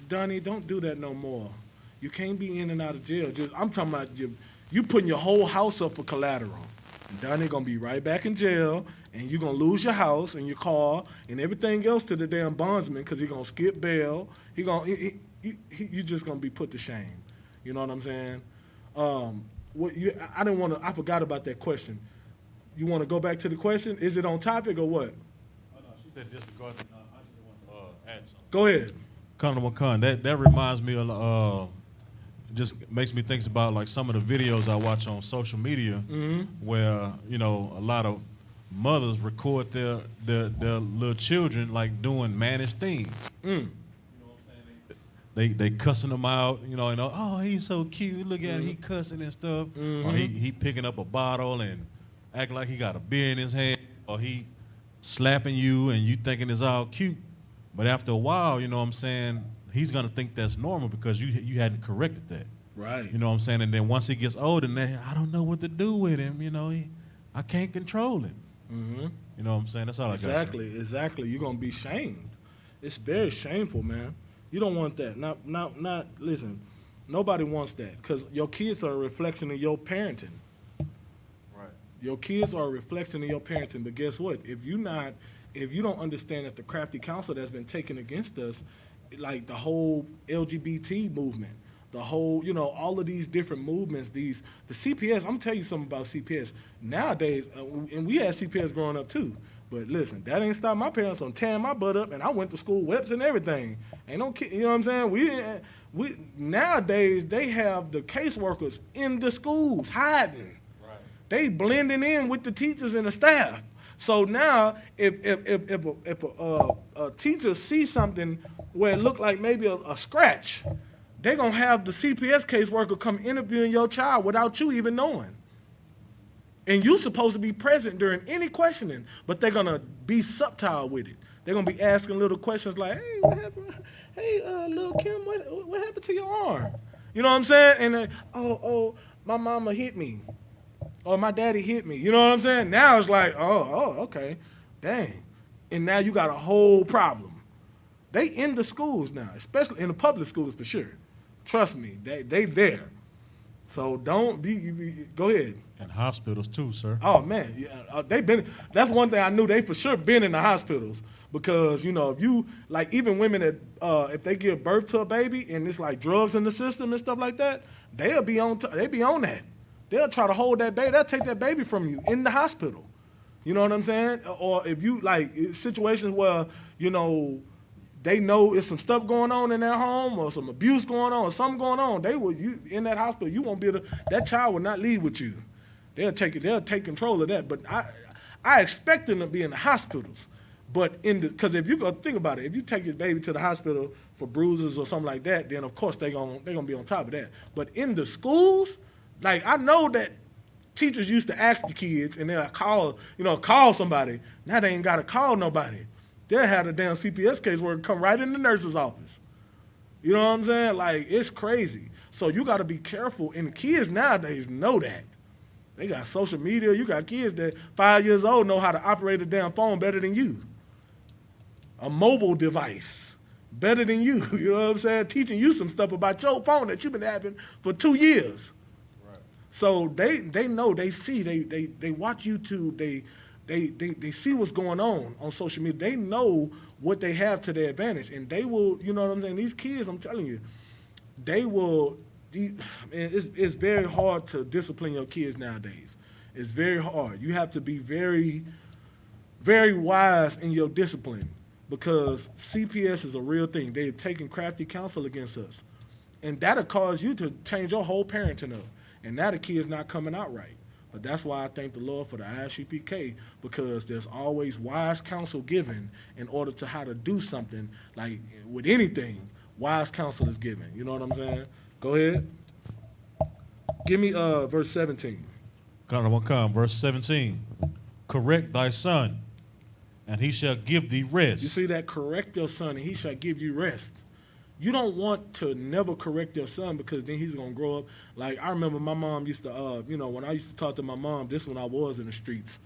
Speaker 2: Donnie, don't do that no more. You can't be in and out of jail. I'm talking about you putting your whole house up for collateral. And Donnie going to be right back in jail, and you're going to lose your house and your car and everything else to the damn bondsman because he's going to skip bail. You're just going to be put to shame. You know what I'm saying? I forgot about that question. You want to go back to the question? Is it on topic or what?
Speaker 3: Oh, no, she said disregard. I just want to add something.
Speaker 2: Go ahead.
Speaker 3: That reminds me of, just makes me think about like some of the videos I watch on social media where, a lot of mothers record their little children like doing mannish things. You know what I'm saying? They cussing them out, and oh, he's so cute, look at him, he cussing and stuff. Or he picking up a bottle and acting like he got a beer in his hand, or he slapping you and you thinking it's all cute. But after a while, you know what I'm saying, he's going to think that's normal because you hadn't corrected that.
Speaker 2: Right.
Speaker 3: You know what I'm saying? And then once he gets older, I don't know what to do with him, I can't control him. You know what I'm saying? That's all I got to say.
Speaker 2: Exactly. You're going to be shamed. It's very shameful, man. You don't want that. Not. Listen, nobody wants that because your kids are a reflection of your parenting.
Speaker 3: Right.
Speaker 2: Your kids are a reflection of your parenting. But guess what? If you don't understand that the crafty counsel that's been taken against us, like the whole LGBT movement, the whole, all of these different movements, the CPS, I'm gonna tell you something about CPS. Nowadays, and we had CPS growing up too, but listen, that ain't stopped my parents from tearing my butt up, and I went to school whips and everything. Ain't no kid, you know what I'm saying? Nowadays, they have the caseworkers in the schools hiding.
Speaker 3: Right.
Speaker 2: They blending in with the teachers and the staff. So now, if a teacher sees something where it look like maybe a scratch, they're going to have the CPS caseworker come interviewing your child without you even knowing. And you're supposed to be present during any questioning, but they're going to be subtle with it. They're going to be asking little questions like, hey, what happened? Hey, little Kim, what happened to your arm? You know what I'm saying? And then, my mama hit me. Or my daddy hit me. You know what I'm saying? Now it's like, okay. Dang. And now you got a whole problem. They in the schools now, especially in the public schools for sure. Trust me, they there. So don't go ahead.
Speaker 3: And hospitals too, sir.
Speaker 2: Oh man, yeah, that's one thing I knew, they for sure been in the hospitals because, if you, like even women that, if they give birth to a baby and it's like drugs in the system and stuff like that, they be on that. They'll try to hold that baby. They'll take that baby from you in the hospital. You know what I'm saying? Or if you, like, situations where, they know it's some stuff going on in their home or some abuse going on or something going on, you in that hospital, you won't be able to, that child will not leave with you. They'll take control of that. But I expect them to be in the hospitals. But because if you go think about it, if you take your baby to the hospital for bruises or something like that, then of course they're gonna be on top of that. But in the schools, like, I know that teachers used to ask the kids and they'll call somebody. Now they ain't got to call nobody. They'll have a damn CPS caseworker come right in the nurse's office. You know what I'm saying? Like, it's crazy. So you got to be careful. And the kids nowadays know that. They got social media. You got kids that 5 years old know how to operate a damn phone better than you. A mobile device better than you. You know what I'm saying? Teaching you some stuff about your phone that you've been having for 2 years. So they know, they see, they watch YouTube, they see what's going on social media. They know what they have to their advantage, and they will, you know what I'm saying? These kids, I'm telling you, they will. It's very hard to discipline your kids nowadays. It's very hard. You have to be very, very wise in your discipline because CPS is a real thing. They're taking crafty counsel against us, and that'll cause you to change your whole parenting up. And now the kid's not coming out right. But that's why I thank the Lord for the ISUPK, because there's always wise counsel given in order to how to do something. Like with anything, wise counsel is given. You know what I'm saying? Go ahead. Give me verse 17.
Speaker 3: Verse 17. Correct thy son, and he shall give thee rest.
Speaker 2: You see that? Correct your son, and he shall give you rest. You don't want to never correct your son because then he's going to grow up. Like, I remember my mom used to, when I used to talk to my mom, this when I was in the streets.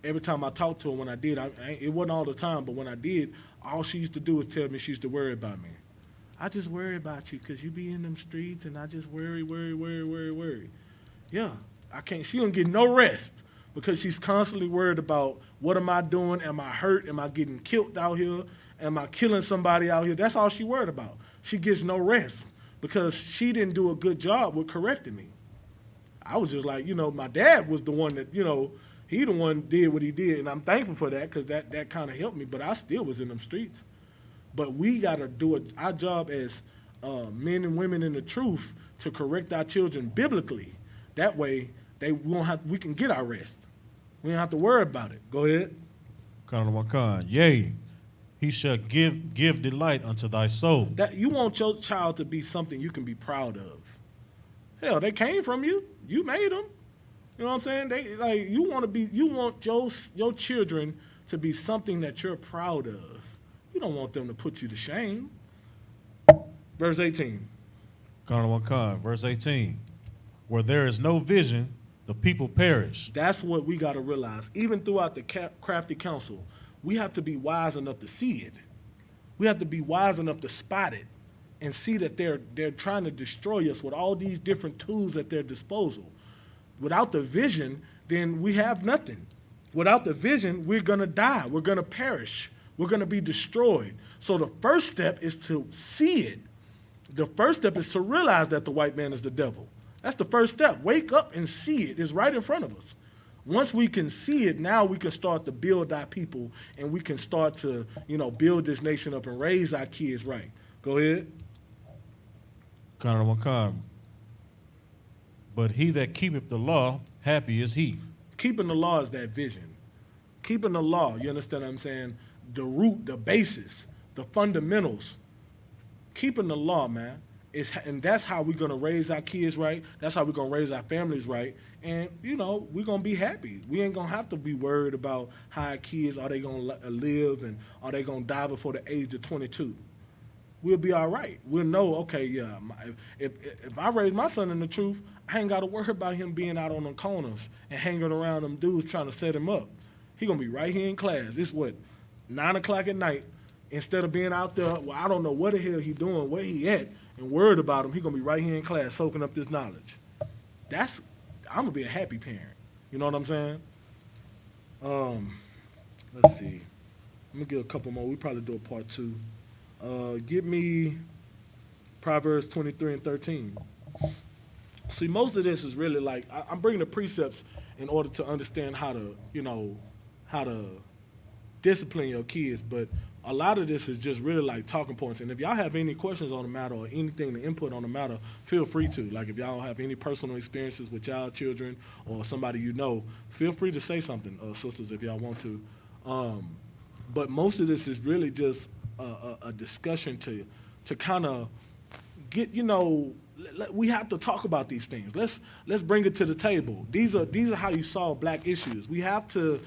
Speaker 2: Every time I talked to her, when I did, it wasn't all the time, but when I did, all she used to do was tell me she used to worry about me. I just worry about you because you be in them streets and I just worry. Yeah, she don't get no rest because she's constantly worried about what am I doing? Am I hurt? Am I getting killed out here? Am I killing somebody out here? That's all she worried about. She gets no rest because she didn't do a good job with correcting me. I was just like, my dad was the one that, he the one did what he did, and I'm thankful for that because that kind of helped me, but I still was in them streets. But we got to do our job as men and women in the truth to correct our children biblically. That way, we can get our rest. We don't have to worry about it. Go ahead.
Speaker 3: Yea, he shall give delight unto thy soul.
Speaker 2: That you want your child to be something you can be proud of. Hell, they came from you. You made them. You know what I'm saying? You want your children to be something that you're proud of. You don't want them to put you to shame. Verse 18.
Speaker 3: Verse 18. Where there is no vision, the people perish.
Speaker 2: That's what we got to realize. Even throughout the crafty counsel, we have to be wise enough to see it. We have to be wise enough to spot it. and see that they're trying to destroy us with all these different tools at their disposal. Without the vision, then we have nothing. Without the vision, we're going to die. We're going to perish. We're going to be destroyed. So the first step is to see it. The first step is to realize that the white man is the devil. That's the first step. Wake up and see it. It's right in front of us. Once we can see it, now we can start to build our people, and we can start to, build this nation up and raise our kids right. Go ahead.
Speaker 3: But he that keepeth the law, happy is he.
Speaker 2: Keeping the law is that vision. Keeping the law, you understand what I'm saying? The root, the basis, the fundamentals. Keeping the law, man. And that's how we're going to raise our kids right. That's how we're going to raise our families right. And, we're going to be happy. We ain't going to have to be worried about how our kids, are they going to live and are they going to die before the age of 22. We'll be all right. We'll know, okay, yeah, if I raise my son in the truth, I ain't got to worry about him being out on the corners and hanging around them dudes trying to set him up. He going to be right here in class. It's 9 o'clock at night. Instead of being out there, I don't know what the hell he doing, where he at, and worried about him, he going to be right here in class soaking up this knowledge. I'm going to be a happy parent. You know what I'm saying? Let's see. Let me get a couple more. We probably do a part 2. Give me Proverbs 23 and 13. See, most of this is really like, I'm bringing the precepts in order to understand how to discipline your kids, but a lot of this is just really like talking points. And if y'all have any questions on the matter or anything to input on the matter, feel free to. Like if y'all have any personal experiences with y'all children or somebody feel free to say something, sisters, if y'all want to. But most of this is really just a discussion to kind of get, we have to talk about these things. Let's bring it to the table. These are how you solve black issues. We have to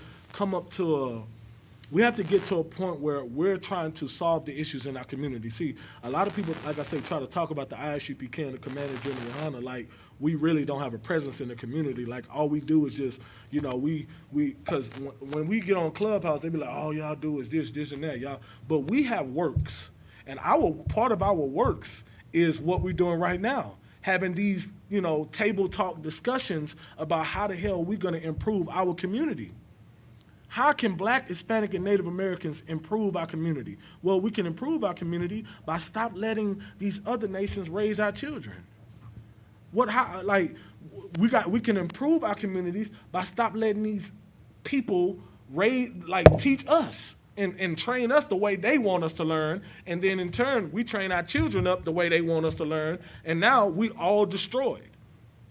Speaker 2: we have to get to a point where we're trying to solve the issues in our community. See, a lot of people, like I say, try to talk about the Isupk and the Commander General Hunter like we really don't have a presence in the community. Like all we do is just, because when we get on Clubhouse, they be like, all y'all do is this, and that, y'all. But we have works, and part of our works is what we're doing right now, having these, table talk discussions about how the hell we're going to improve our community. How can Black, Hispanic, and Native Americans improve our community? Well, we can improve our community by stop letting these other nations raise our children. We can improve our communities by stop letting these people teach us and train us the way they want us to learn, and then in turn we train our children up the way they want us to learn, and now we all destroyed.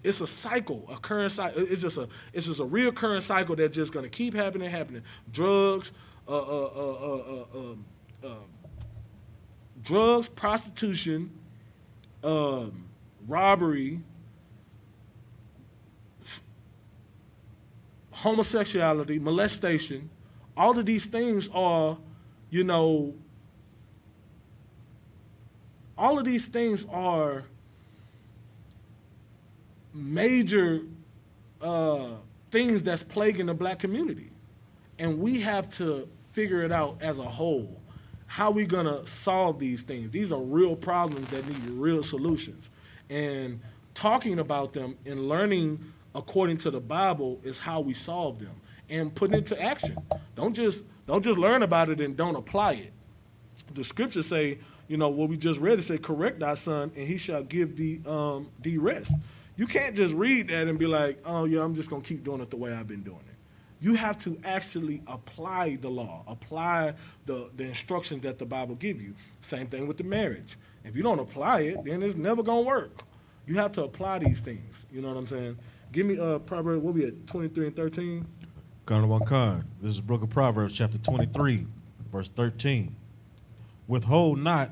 Speaker 2: It's a cycle, a current cycle. It's just a reoccurring cycle that's just gonna keep happening. Drugs, prostitution, robbery, homosexuality, molestation. All of these things are, major things that's plaguing the Black community. And we have to figure it out as a whole. How we gonna solve these things? These are real problems that need real solutions. And talking about them and learning according to the Bible is how we solve them and put it into action. Don't just learn about it and don't apply it. The scriptures say, what we just read, it say, correct thy son and he shall give thee rest. You can't just read that and be like, oh, yeah, I'm just going to keep doing it the way I've been doing it. You have to actually apply the law, apply the instructions that the Bible give you. Same thing with the marriage. If you don't apply it, then it's never going to work. You have to apply these things. You know what I'm saying? Give me Proverbs, what we at, 23 and 13?
Speaker 3: This is the book of Proverbs, chapter 23, verse 13. Withhold not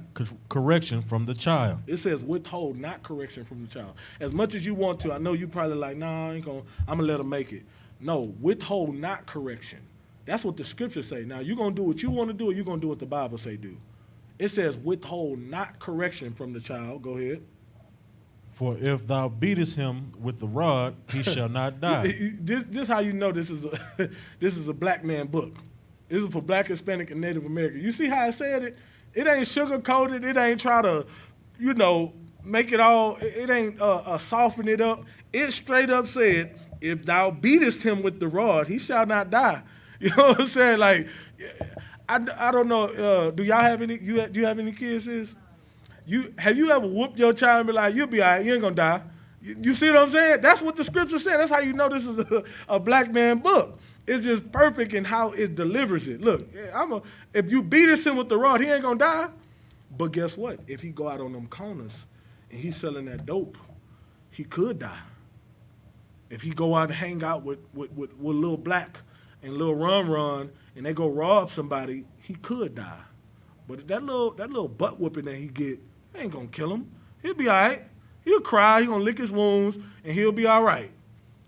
Speaker 3: correction from the child.
Speaker 2: It says withhold not correction from the child. As much as you want to, I know you probably like, nah, I'm going to let them make it. No, withhold not correction. That's what the scriptures say. Now, you're going to do what you want to do or you're going to do what the Bible say do. It says withhold not correction from the child. Go ahead.
Speaker 3: For if thou beatest him with the rod, he shall not die.
Speaker 2: This how you know this is a Black man book. This is for Black, Hispanic, and Native American. You see how I said it? It ain't sugar-coated. It ain't try to make it all, it ain't soften it up. It straight up said, if thou beatest him with the rod, he shall not die. You know what I'm saying? Like, I don't know. Do y'all have any? Do you have any kids? Sis? Have you ever whooped your child and be like, you'll be all right, you ain't gonna die? You see what I'm saying? That's what the scripture said. That's how you know this is a black man book. It's just perfect in how it delivers it. Look, if you beat him with the rod, he ain't gonna die. But guess what? If he go out on them corners and he's selling that dope, he could die. If he go out and hang out with Lil Black and Lil Run and they go rob somebody, he could die. But that little butt whooping that he get ain't gonna kill him. He'll be all right. He'll cry, he's gonna lick his wounds, and he'll be all right.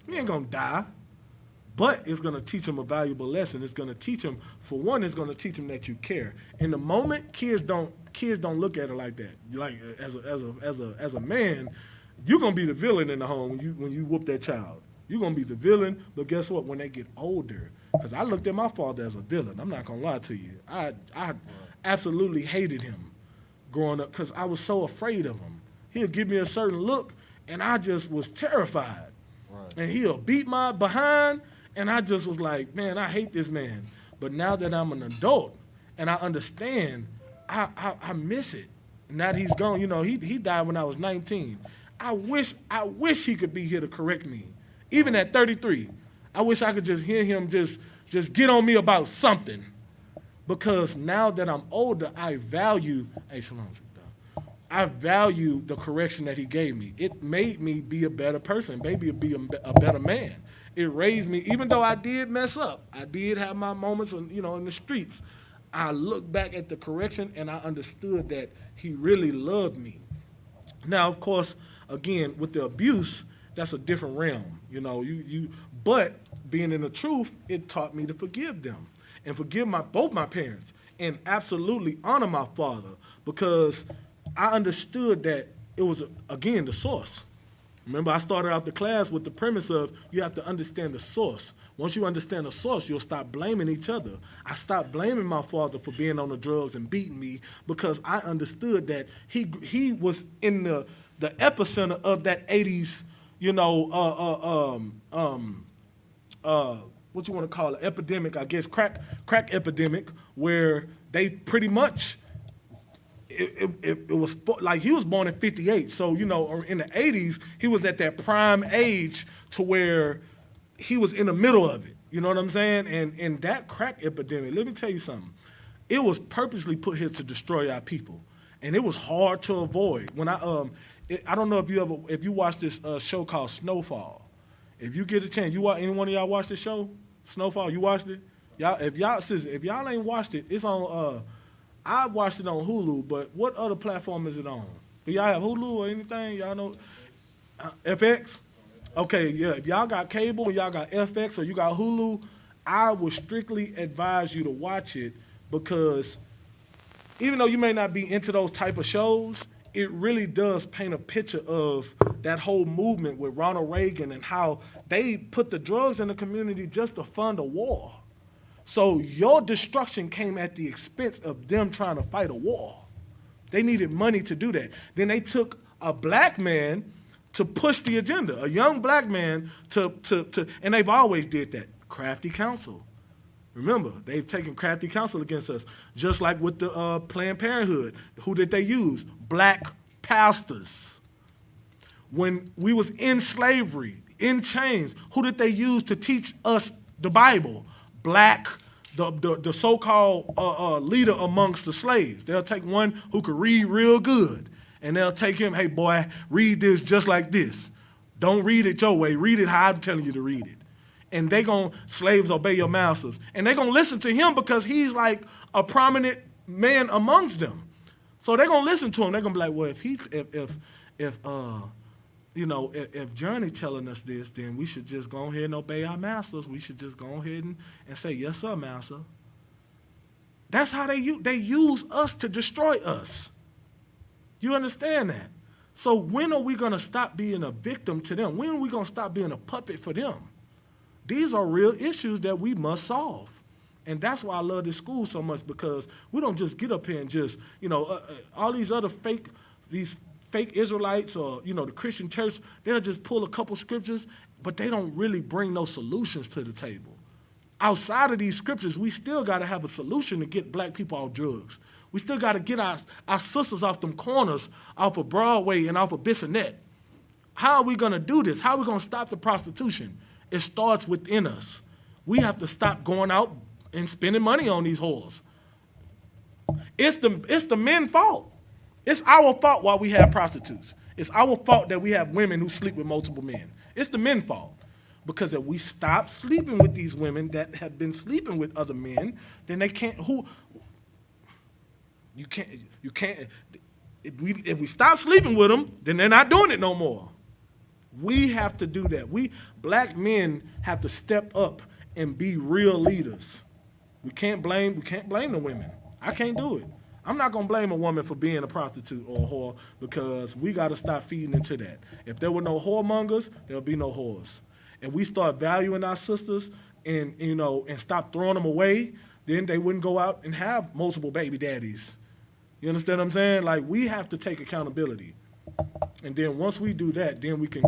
Speaker 2: He ain't gonna die. But it's gonna teach him a valuable lesson. It's gonna teach him, for one, it's gonna teach him that you care. In the moment, kids don't look at it like that. Like as a man, you're gonna be the villain in the home when you whoop that child. You're gonna be the villain, but guess what? When they get older, because I looked at my father as a villain. I'm not gonna lie to you. I absolutely hated him growing up because I was so afraid of him. He'll give me a certain look, and I just was terrified. Right. And he'll beat my behind, and I just was like, man, I hate this man. But now that I'm an adult and I understand, I miss it. Now that he's gone, he died when I was 19. I wish he could be here to correct me. Even at 33, I wish I could just hear him just get on me about something. Because now that I'm older, I value the correction that he gave me. It made me be a better person, maybe be a better man. It raised me, even though I did mess up. I did have my moments, in the streets. I looked back at the correction and I understood that he really loved me. Now, of course, again, with the abuse, that's a different realm. But being in the truth, it taught me to forgive them and forgive both my parents and absolutely honor my father, because I understood that it was, again, the source. Remember, I started out the class with the premise of you have to understand the source. Once you understand the source, you'll stop blaming each other. I stopped blaming my father for being on the drugs and beating me because I understood that he was in the epicenter of that 80s, what you want to call it, epidemic, I guess, crack epidemic, where they pretty much, it was like he was born in 58. So, in the 80s, he was at that prime age to where he was in the middle of it. You know what I'm saying? And that crack epidemic, let me tell you something. It was purposely put here to destroy our people. And it was hard to avoid. When I don't know if you watched this show called Snowfall. If you get a chance, any one of y'all watch this show? Snowfall, you watched it? If y'all ain't watched it, it's on I watched it on Hulu, but what other platform is it on? Do y'all have Hulu or anything? Y'all know? FX? Okay, yeah. If y'all got cable and y'all got FX or you got Hulu, I would strictly advise you to watch it, because even though you may not be into those type of shows, it really does paint a picture of that whole movement with Ronald Reagan and how they put the drugs in the community just to fund a war. So your destruction came at the expense of them trying to fight a war. They needed money to do that. Then they took a black man to push the agenda, a young black man and they've always did that. Crafty Counsel. Remember, they've taken Crafty Counsel against us, just like with the Planned Parenthood. Who did they use? Black pastors. When we was in slavery, in chains, who did they use to teach us the Bible? The so-called leader amongst the slaves. They'll take one who could read real good, and they'll take him, hey, boy, read this just like this. Don't read it your way. Read it how I'm telling you to read it. And slaves obey your masters. And they're going to listen to him because he's like a prominent man amongst them. So they're going to listen to him. They're going to be like, well, if Johnny telling us this, then we should just go ahead and obey our masters. We should just go ahead and say, yes, sir, master. That's how they use us to destroy us. You understand that? So when are we going to stop being a victim to them? When are we going to stop being a puppet for them? These are real issues that we must solve. And that's why I love this school so much, because we don't just get up here and just, all these other fake fake Israelites or, the Christian church, they'll just pull a couple scriptures, but they don't really bring no solutions to the table. Outside of these scriptures, we still got to have a solution to get black people off drugs. We still got to get our sisters off them corners, off of Broadway and off of Bissonnette. How are we going to do this? How are we going to stop the prostitution? It starts within us. We have to stop going out and spending money on these whores. It's the men's fault. It's our fault why we have prostitutes. It's our fault that we have women who sleep with multiple men. It's the men's fault. Because if we stop sleeping with these women that have been sleeping with other men, then they can't, if we stop sleeping with them, then they're not doing it no more. We have to do that. Black men have to step up and be real leaders. We can't blame the women. I can't do it. I'm not going to blame a woman for being a prostitute or a whore because we got to stop feeding into that. If there were no whoremongers, there'll be no whores. And we start valuing our sisters and stop throwing them away, then they wouldn't go out and have multiple baby daddies. You understand what I'm saying? Like, we have to take accountability. And then once we do that, then we can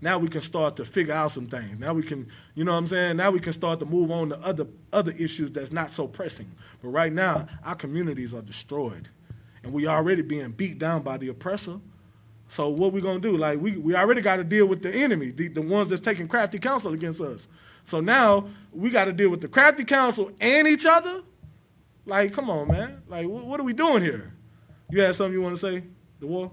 Speaker 2: now we can start to figure out some things. Now we can, now we can start to move on to other issues that's not so pressing. But right now, our communities are destroyed. And we already being beat down by the oppressor. So what we going to do? Like, we already got to deal with the enemy, the ones that's taking crafty counsel against us. So now we got to deal with the crafty counsel and each other? Like, come on, man. Like, what are we doing here? You had something you want to say, the war?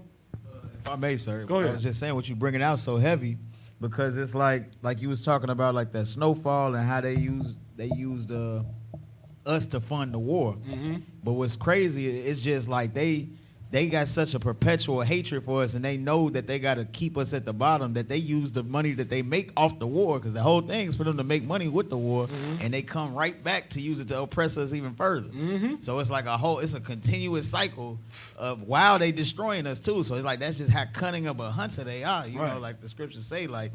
Speaker 5: If I may, sir.
Speaker 2: Go ahead.
Speaker 5: I was just saying what you bringing out so heavy because it's like you was talking about like that snowfall and how they used us to fund the war. Mm-hmm. But what's crazy is just like they got such a perpetual hatred for us, and they know that they got to keep us at the bottom, that they use the money that they make off the war, because the whole thing is for them to make money with the war, and they come right back to use it to oppress us even further. Mm-hmm. So it's like it's a continuous cycle of while they destroying us too. So it's like that's just how cunning of a hunter they are. You know, like the scriptures say, like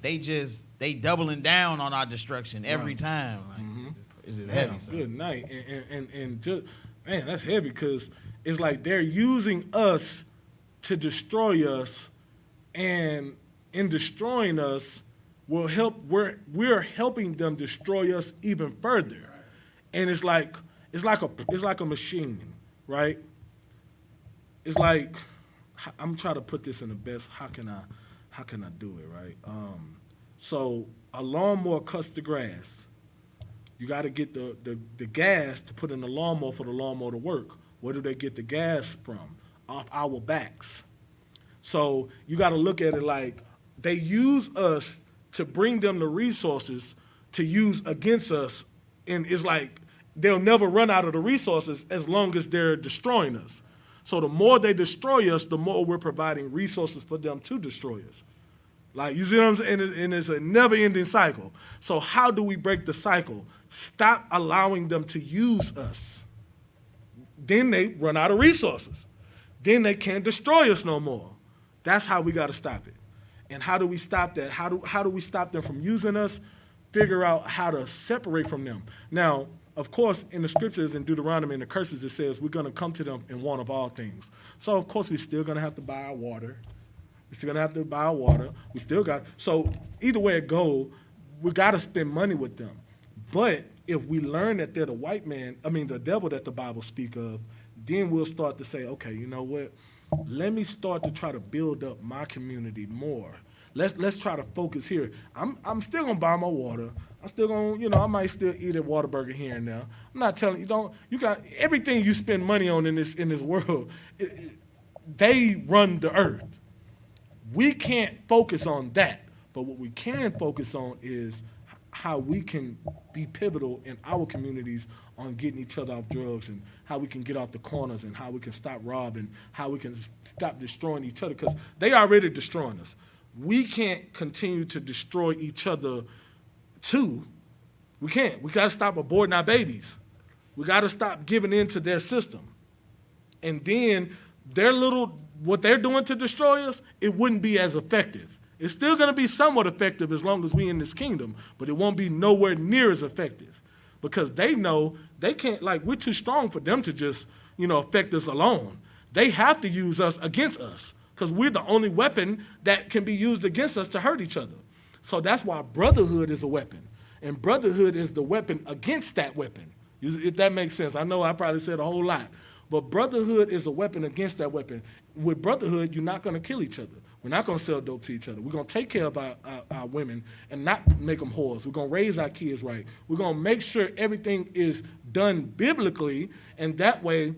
Speaker 5: they doubling down on our destruction every time. Like, it's just heavy. So.
Speaker 2: Good night. And just, man, that's heavy because it's like they're using us to destroy us, and in destroying us, we're helping them destroy us even further. And it's like a machine, right? It's like, I'm trying to put this in the best. How can I do it, right? So a lawnmower cuts the grass. You got to get the gas to put in the lawnmower for the lawnmower to work. Where do they get the gas from? Off our backs. So you got to look at it like they use us to bring them the resources to use against us. And it's like they'll never run out of the resources as long as they're destroying us. So the more they destroy us, the more we're providing resources for them to destroy us. Like, you see what I'm saying? And it's a never-ending cycle. So how do we break the cycle? Stop allowing them to use us. Then they run out of resources. Then they can't destroy us no more. That's how we got to stop it. And how do we stop that? How do we stop them from using us? Figure out how to separate from them. Now, of course, in the scriptures in Deuteronomy and the curses, it says we're going to come to them in want of all things. So, of course, we're still going to have to buy our water. We're still going to have to buy our water. We still got, so either way it goes, we got to spend money with them. But if we learn that they're the devil that the Bible speak of, then we'll start to say, okay, you know what? Let me start to try to build up my community more. Let's try to focus here. I'm still gonna buy my water. I'm still gonna, I might still eat a Whataburger here and there. I'm not telling you, you got everything you spend money on in this world, they run the earth. We can't focus on that, but what we can focus on is how we can be pivotal in our communities on getting each other off drugs, and how we can get off the corners, and how we can stop robbing, how we can stop destroying each other, because they already destroying us. We can't continue to destroy each other too. We can't. We got to stop aborting our babies. We got to stop giving in to their system. And then what they're doing to destroy us, it wouldn't be as effective. It's still going to be somewhat effective as long as we in this kingdom, but it won't be nowhere near as effective, because they know they can't, we're too strong for them to just, affect us alone. They have to use us against us because we're the only weapon that can be used against us to hurt each other. So that's why brotherhood is a weapon. And brotherhood is the weapon against that weapon, if that makes sense. I know I probably said a whole lot, but brotherhood is a weapon against that weapon. With brotherhood, you're not going to kill each other. We're not going to sell dope to each other. We're going to take care of our women and not make them whores. We're going to raise our kids right. We're going to make sure everything is done biblically, and that way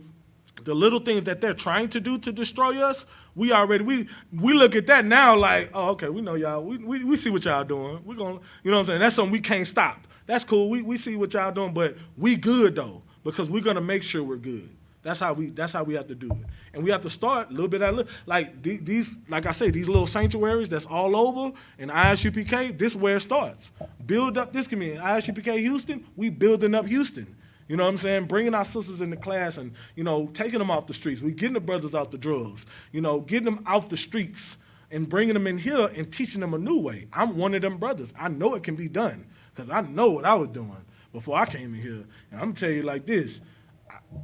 Speaker 2: the little things that they're trying to do to destroy us, we look at that now like, oh, okay, we know y'all. We see what y'all doing. We're going to, you know what I'm saying? That's something we can't stop. That's cool. We see what y'all doing, but we good, though, because we're going to make sure we're good. That's how we have to do it. And we have to start a little bit at a little. Like these, like I say, these little sanctuaries that's all over in ISUPK, this is where it starts. Build up this community. ISUPK Houston, we building up Houston. You know what I'm saying? Bringing our sisters into class and, you know, taking them off the streets. We getting the brothers out the drugs. You know, getting them off the streets and bringing them in here and teaching them a new way. I'm one of them brothers. I know it can be done because I know what I was doing before I came in here. And I'm going to tell you like this.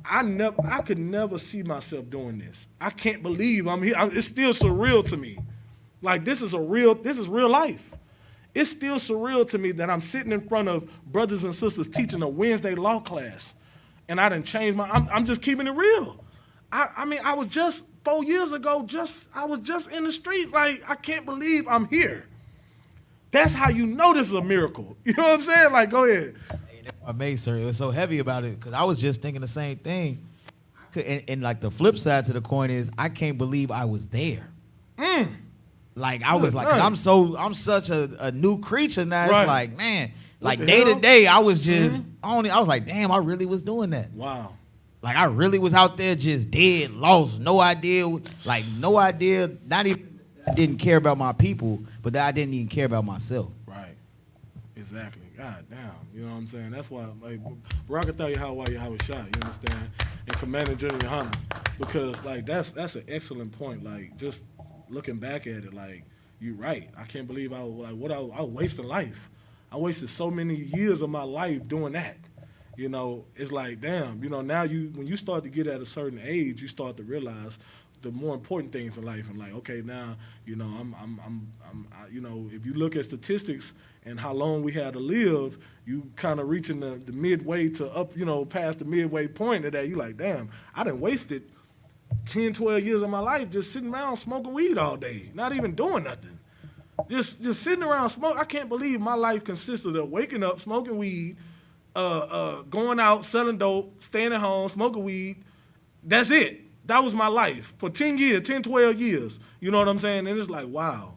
Speaker 2: I could never see myself doing this. I can't believe I'm here. It's still surreal to me. Like this is real life. It's still surreal to me that I'm sitting in front of brothers and sisters teaching a Wednesday law class, and I didn't change I'm just keeping it real. I mean, I was just 4 years ago, I was just in the street. Like, I can't believe I'm here. That's how you know this is a miracle. You know what I'm saying? Like, go ahead.
Speaker 5: Amazing, sir. It was so heavy about it because I was just thinking the same thing. And like the flip side to the coin is I can't believe I was there. Like I was like, 'cause I'm such a new creature now.
Speaker 2: Right.
Speaker 5: It's like, man, like
Speaker 2: the
Speaker 5: day
Speaker 2: hell?
Speaker 5: to day, I was just I was like, damn, I really was doing that.
Speaker 2: Wow.
Speaker 5: Like I really was out there just dead, lost, no idea, not even I didn't care about my people, but that I didn't even care about myself.
Speaker 2: Right. Exactly. God damn. You know what I'm saying? That's why, like, Barakatha Yahweh shot, you understand? And Commander General Hunter. Because, like, that's an excellent point. Like, just looking back at it, like, you're right. I can't believe I was wasting life. I wasted so many years of my life doing that. You know, it's like, damn, you know, now when you start to get at a certain age, you start to realize the more important things in life. And like, okay, now, you know, you know, if you look at statistics and how long we had to live, you kind of reaching the midway to up, you know, past the midway point of that. You like, damn, I done wasted 10, 12 years of my life just sitting around smoking weed all day, not even doing nothing. Just sitting around smoking. I can't believe my life consisted of waking up, smoking weed, going out, selling dope, staying at home, smoking weed. That's it. That was my life for 10 years, 10, 12 years. You know what I'm saying? And it's like, wow.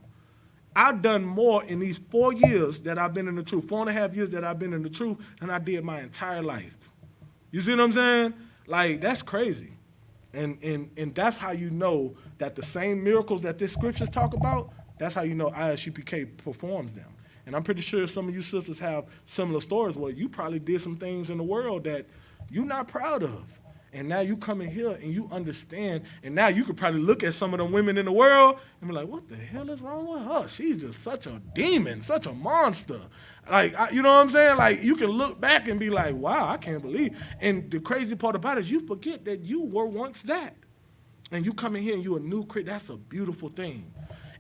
Speaker 2: I've done more in these 4 years that I've been in the truth, 4.5 years that I've been in the truth, than I did my entire life. You see what I'm saying? Like, that's crazy. And that's how you know that the same miracles that this scriptures talk about, that's how you know ISUPK performs them. And I'm pretty sure some of you sisters have similar stories where you probably did some things in the world that you're not proud of. And now you come in here and you understand, and now you could probably look at some of the women in the world and be like, what the hell is wrong with her? She's just such a demon, such a monster. Like, you know what I'm saying? Like, you can look back and be like, wow, I can't believe. And the crazy part about it is you forget that you were once that. And you come in here and you're a new creature. That's a beautiful thing.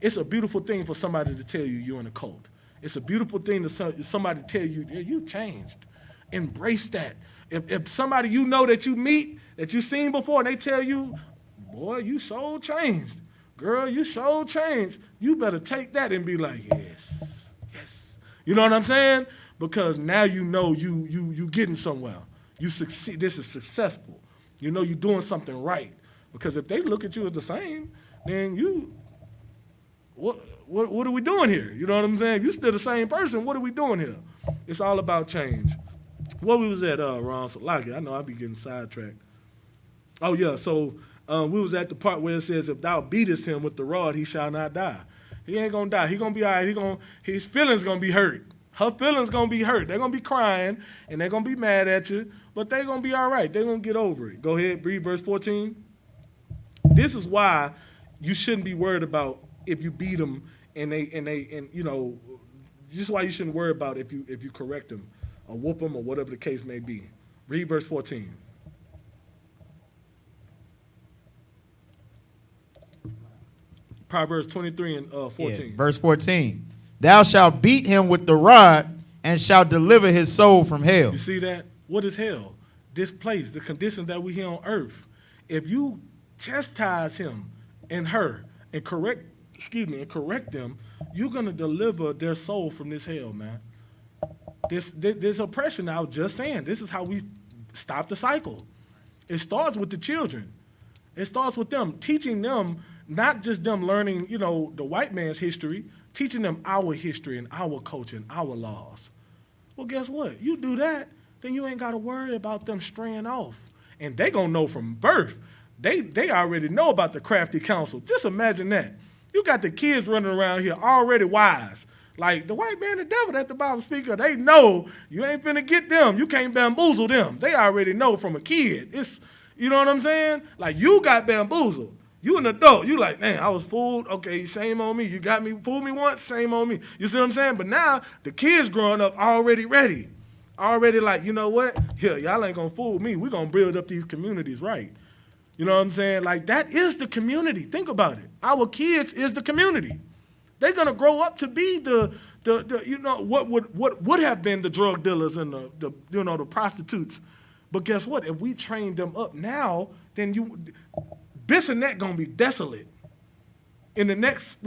Speaker 2: It's a beautiful thing for somebody to tell you you're in a cult. It's a beautiful thing to somebody to tell you, yeah, you changed. Embrace that. If somebody you know that you meet, that you've seen before, and they tell you, boy, you so changed. Girl, you so changed. You better take that and be like, yes, yes. You know what I'm saying? Because now you know you getting somewhere. You succeed. This is successful. You know you're doing something right. Because if they look at you as the same, then what are we doing here? You know what I'm saying? If you're still the same person, what are we doing here? It's all about change. Where we was at, Ron Salaki? I know I be getting sidetracked. Oh, yeah, so we was at the part where it says, if thou beatest him with the rod, he shall not die. He ain't going to die. He going to be all right. His feelings going to be hurt. Her feelings going to be hurt. They're going to be crying, and they're going to be mad at you, but they're going to be all right. They're going to get over it. Go ahead, read verse 14. This is why you shouldn't be worried about if you beat them, and you know, this is why you shouldn't worry about if you correct them or whoop them or whatever the case may be. Read verse 14. Proverbs 23 and 14.
Speaker 5: Yeah, verse 14. Thou shalt beat him with the rod and shalt deliver his soul from hell.
Speaker 2: You see that? What is hell? This place, the conditions that we here on earth. If you chastise him and her and correct them, you're gonna deliver their soul from this hell, man. This oppression. I was just saying, this is how we stop the cycle. It starts with the children. It starts with them, teaching them, not just them learning, the white man's history, teaching them our history and our culture and our laws. Well, guess what? You do that, then you ain't got to worry about them straying off. And they going to know from birth. They already know about the Crafty Counsel. Just imagine that. You got the kids running around here already wise. Like the white man and the devil at the Bible speaker, they know you ain't finna get them. You can't bamboozle them. They already know from a kid. It's, you know what I'm saying? Like you got bamboozled. You an adult. You like, man, I was fooled. Okay, shame on me. You got me, fooled me once, shame on me. You see what I'm saying? But now the kids growing up already ready. Already like, you know what? Here, y'all ain't gonna fool me. We're gonna build up these communities right. You know what I'm saying? Like that is the community. Think about it. Our kids is the community. They're gonna grow up to be the what would have been the drug dealers and the prostitutes. But guess what? If we train them up now, then this and that gonna be desolate. In the next,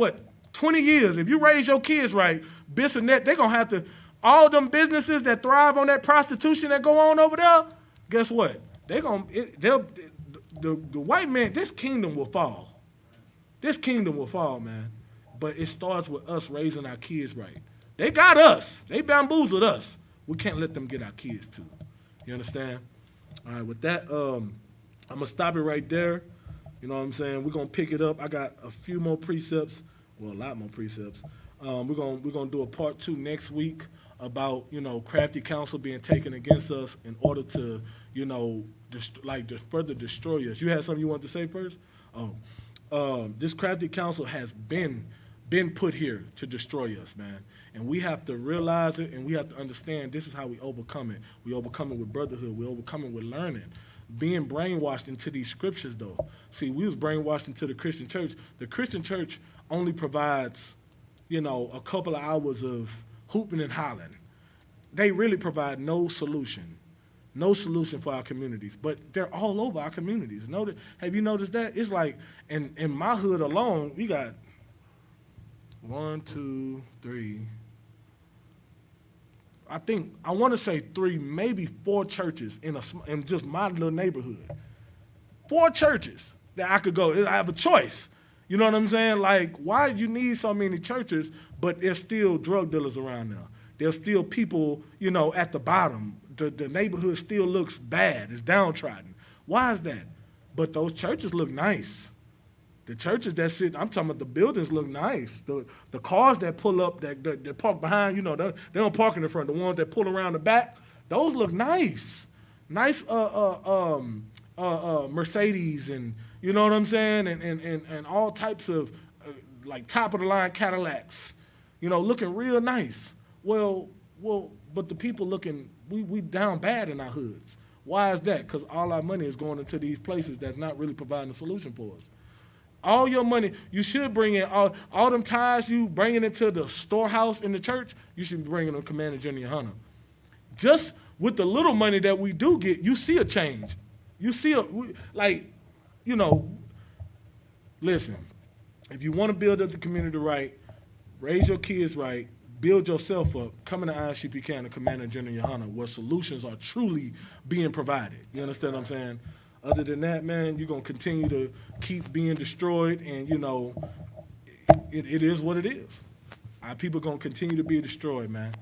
Speaker 2: 20 years, if you raise your kids right, this and that, they're gonna have to, all them businesses that thrive on that prostitution that go on over there, guess what? The white man, this kingdom will fall. This kingdom will fall, man. But it starts with us raising our kids right. They got us. They bamboozled us. We can't let them get our kids too. You understand? All right, with that, I'm gonna stop it right there. You know what I'm saying? We're gonna pick it up. I got a few more precepts, well, a lot more precepts. We're gonna do a part 2 next week about Crafty Counsel being taken against us in order to further destroy us. You had something you wanted to say first? This Crafty Counsel has been put here to destroy us, man. And we have to realize it, and we have to understand this is how we overcome it. We overcome it with brotherhood. We overcome it with learning. Being brainwashed into these scriptures, though. See, we was brainwashed into the Christian church. The Christian church only provides, a couple of hours of hooping and hollering. They really provide no solution for our communities. But they're all over our communities. Have you noticed that? It's like, in my hood alone, we got 1, 2, 3. I want to say 3, maybe 4 churches in just my little neighborhood. 4 churches that I could go. I have a choice. You know what I'm saying? Like, why do you need so many churches, but there's still drug dealers around there? There's still people, at the bottom. The neighborhood still looks bad. It's downtrodden. Why is that? But those churches look nice. The churches that sit, I'm talking about the buildings look nice. The cars that pull up, that park behind, they don't park in the front. The ones that pull around the back, those look nice. Nice Mercedes and, you know what I'm saying? And all types of, like, top-of-the-line Cadillacs, looking real nice. Well, but the people looking, we down bad in our hoods. Why is that? Because all our money is going into these places that's not really providing a solution for us. All your money, you should bring in, all them tithes you bringing into the storehouse in the church, you should be bringing them Commander General Hunter. Just with the little money that we do get, you see a change. You see listen, if you want to build up the community right, raise your kids right, build yourself up, come into ISUPK and Commander General Hunter, where solutions are truly being provided. You understand what I'm saying? Other than that, man, you're going to continue to keep being destroyed, and, it is what it is. Our people are going to continue to be destroyed, man.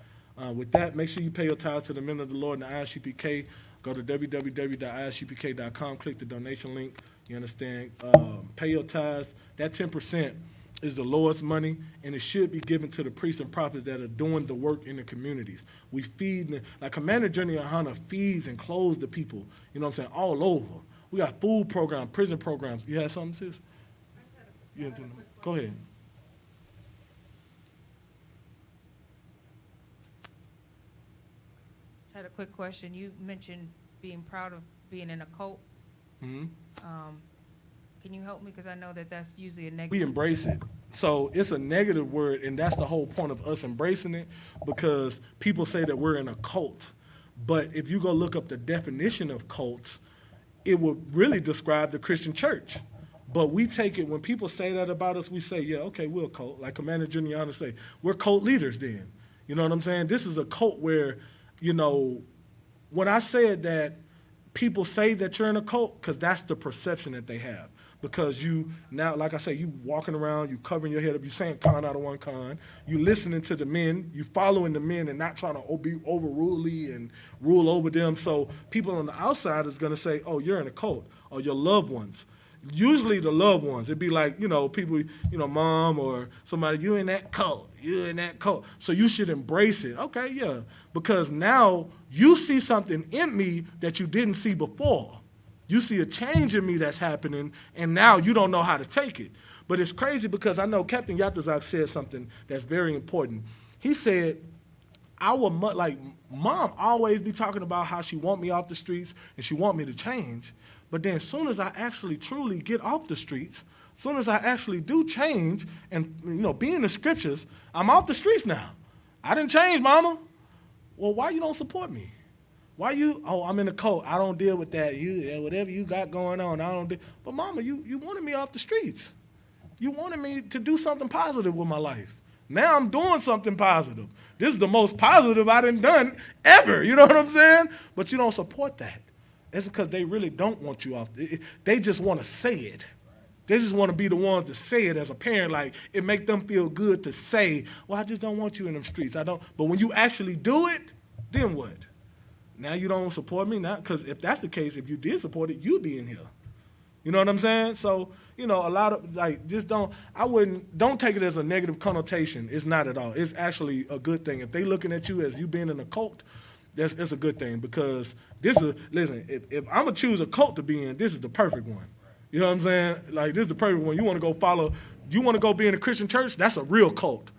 Speaker 2: With that, make sure you pay your tithes to the men of the Lord and the ISUPK. Go to www.isupk.com, click the donation link. You understand? Pay your tithes. That 10% is the Lord's money, and it should be given to the priests and prophets that are doing the work in the communities. We feed, like Commander General Hunter feeds and clothes the people, you know what I'm saying, all over. We got food programs, prison programs. You had something, sis? Go ahead.
Speaker 4: I had a quick question. You mentioned being proud of being in a cult.
Speaker 2: Mm-hmm.
Speaker 4: Can you help me? Because I know that that's usually a
Speaker 2: We
Speaker 4: negative.
Speaker 2: embrace it. So it's a negative word, and that's the whole point of us embracing it, because people say that we're in a cult. But if you go look up the definition of cults, it would really describe the Christian church. But we take it, when people say that about us, we say, yeah, okay, we're a cult. Like Commander Juniana say, we're cult leaders then. You know what I'm saying? This is a cult where, you know, when I said that people say that you're in a cult, because that's the perception that they have. Because you now, like I say, you walking around, you covering your head up, you saying con out of one con, you listening to the men, you following the men and not trying to be overruly and rule over them. So people on the outside is going to say, oh, you're in a cult, or your loved ones. Usually the loved ones, it'd be like, you know, people, you know, mom or somebody, you in that cult, you in that cult. So you should embrace it. Okay, yeah, because now you see something in me that you didn't see before. You see a change in me that's happening, and now you don't know how to take it. But it's crazy because I know Captain Yatazak said something that's very important. He said, mom always be talking about how she want me off the streets and she want me to change. But then as soon as I actually truly get off the streets, as soon as I actually do change and, you know, be in the scriptures, I'm off the streets now. I didn't change, mama. Well, why you don't support me? Why you, oh, I'm in a cult. I don't deal with that. Whatever you got going on, I don't deal. But mama, you wanted me off the streets. You wanted me to do something positive with my life. Now I'm doing something positive. This is the most positive I done ever. You know what I'm saying? But you don't support that. It's because they really don't want you off. They just want to say it. They just want to be the ones to say it as a parent. Like, it make them feel good to say, well, I just don't want you in them streets. I don't. But when you actually do it, then what? Now you don't support me now? Because if that's the case, if you did support it, you'd be in here. You know what I'm saying? So, you know, a lot of, like, don't take it as a negative connotation. It's not at all. It's actually a good thing. If they looking at you as you being in a cult, that's a good thing, because listen, if I'm going to choose a cult to be in, this is the perfect one. You know what I'm saying? Like, this is the perfect one. You want to go be in a Christian church? That's a real cult.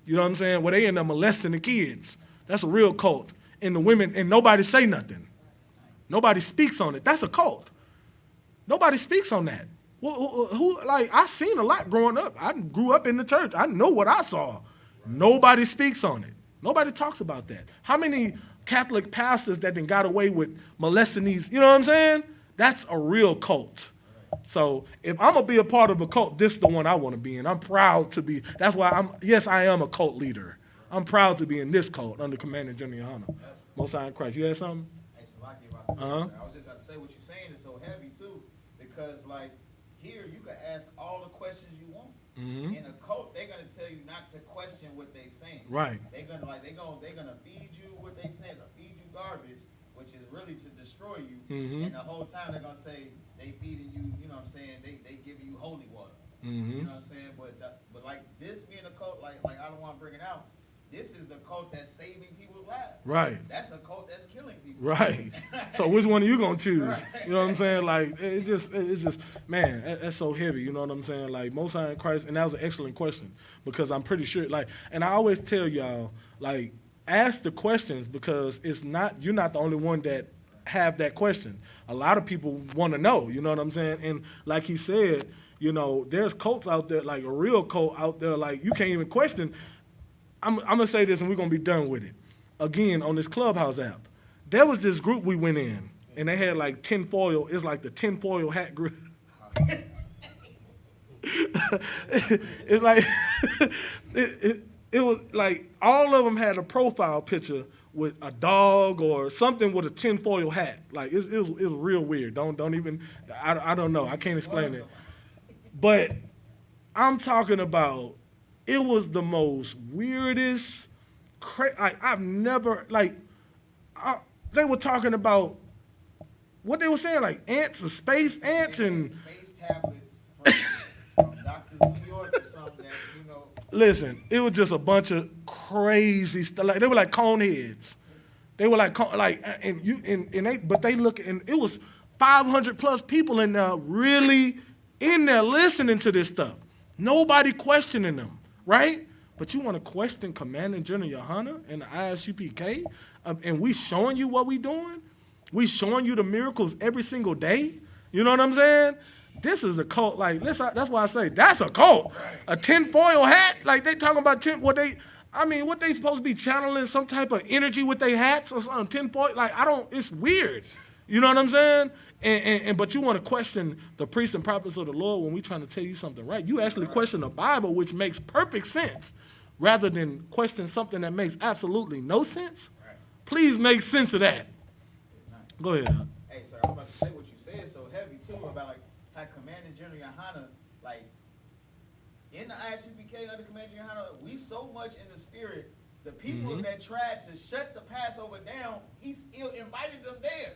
Speaker 2: You know what I'm saying? Where they end up molesting the kids. That's a real cult. And the women, and nobody say nothing. Nobody speaks on it. That's a cult. Nobody speaks on that. Like, I seen a lot growing up. I grew up in the church. I know what I saw. Nobody speaks on it. Nobody talks about that. How many Catholic pastors that then got away with molesting these, you know what I'm saying? That's a real cult. So if I'm going to be a part of a cult, this is the one I want to be in. I'm proud to be. That's why I am a cult leader. I'm proud to be in this cult under Commander Juniana. Most High in Christ. You had something?
Speaker 5: Hey, Salaki, I was just about to say, what you're saying is so heavy too, because like here you can ask all the questions you want. Mm-hmm. In a cult, they're gonna tell you not to question what they're saying. Right. They're gonna feed you what they say, to feed you garbage, which is really to destroy you. Mm-hmm. And the whole time they're gonna say they feeding you, you know what I'm saying? They giving you holy water. Mm-hmm. You know what I'm saying? But like this being a cult, like I don't want to bring it out. This is the cult that's saving people's lives. Right. That's a cult that's killing people. Right. So which one are you gonna choose? Right. You know what I'm saying? Like it's just man, that's so heavy. You know what I'm saying? Like Most High in Christ, and that was an excellent question, because I'm pretty sure. Like, and I always tell y'all, like, ask the questions, because you're not the only one that have that question. A lot of people want to know. You know what I'm saying? And like he said, you know, there's cults out there, like a real cult out there, like you can't even question. I'm going to say this and we're going to be done with it. Again, on this Clubhouse app, there was this group we went in, and they had like tinfoil. It's like the tinfoil hat group. It's like, it was like all of them had a profile picture with a dog or something with a tinfoil hat. Like, it was real weird. Don't even, I don't know. I can't explain it. But I'm talking about, it was the most weirdest, like I've never, like, they were talking about, what they were saying, like ants or space ants and. Space tablets from Doctors New York or something that, you know. Listen, it was just a bunch of crazy stuff. Like, they were like cone heads. They were like, but they look, and it was 500 plus people in there really in there listening to this stuff. Nobody questioning them. Right? But you want to question Commander General Yohana and the Isupk? And we showing you what we doing? We showing you the miracles every single day? You know what I'm saying?
Speaker 2: this is a cult. Like, that's why I say that's a cult. A tinfoil hat? Like, they talking about what they supposed to be channeling some type of energy with their hats or something, tinfoil? Like, it's weird. You know what I'm saying? But you want to question the priests and prophets of the Lord when we trying to tell you something right. You actually question the Bible, which makes perfect sense, rather than question something that makes absolutely no sense. Please make sense of that. Go ahead.
Speaker 5: Hey, sir, I was about to say what you said so heavy too about like how Commander General Yohana, like in the Isupk under Commander Yohana, we so much in the spirit. The people that tried to shut the Passover down, he still invited them there.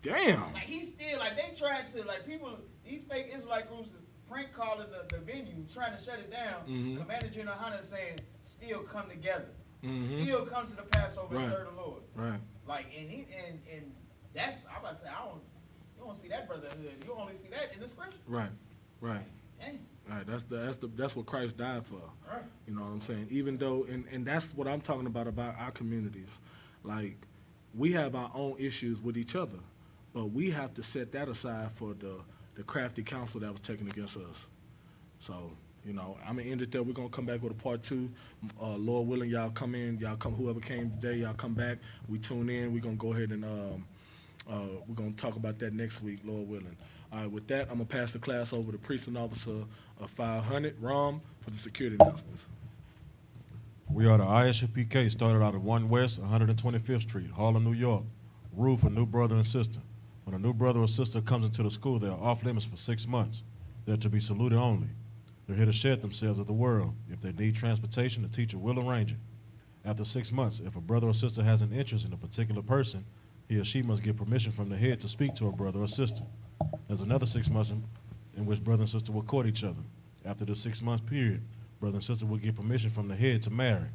Speaker 2: Damn.
Speaker 5: Like he still, like they tried to, like people, these fake Israelite groups is prank calling the venue, trying to shut it down. Commander General Hunter is saying, still come together. Still come to the Passover and serve the Lord. Right. Like, and that's, I'm about to say, you don't see that brotherhood. You only see that in the scripture.
Speaker 2: Right.
Speaker 5: Dang.
Speaker 2: Right, that's what Christ died for.
Speaker 5: Right.
Speaker 2: You know what I'm saying? Even though, and that's what I'm talking about our communities. Like, we have our own issues with each other, but we have to set that aside for the crafty counsel that was taken against us. So, you know, I'm gonna end it there. We're gonna come back with a part 2. Lord willing, y'all come in. Whoever came today, y'all come back. We tune in. We're gonna go ahead and we're gonna talk about that next week, Lord willing. All right, with that, I'm gonna pass the class over to Precinct Officer of 500, Rom, for the security announcements.
Speaker 3: We are the ISUPK, started out at 1 West 125th Street, Harlem, New York. Rule for new brother and sister. When a new brother or sister comes into the school, they are off limits for 6 months. They're to be saluted only. They're here to share themselves with the world. If they need transportation, the teacher will arrange it. After 6 months, if a brother or sister has an interest in a particular person, he or she must get permission from the head to speak to a brother or sister. There's another 6 months in which brother and sister will court each other. After the 6 month period, brother and sister will get permission from the head to marry.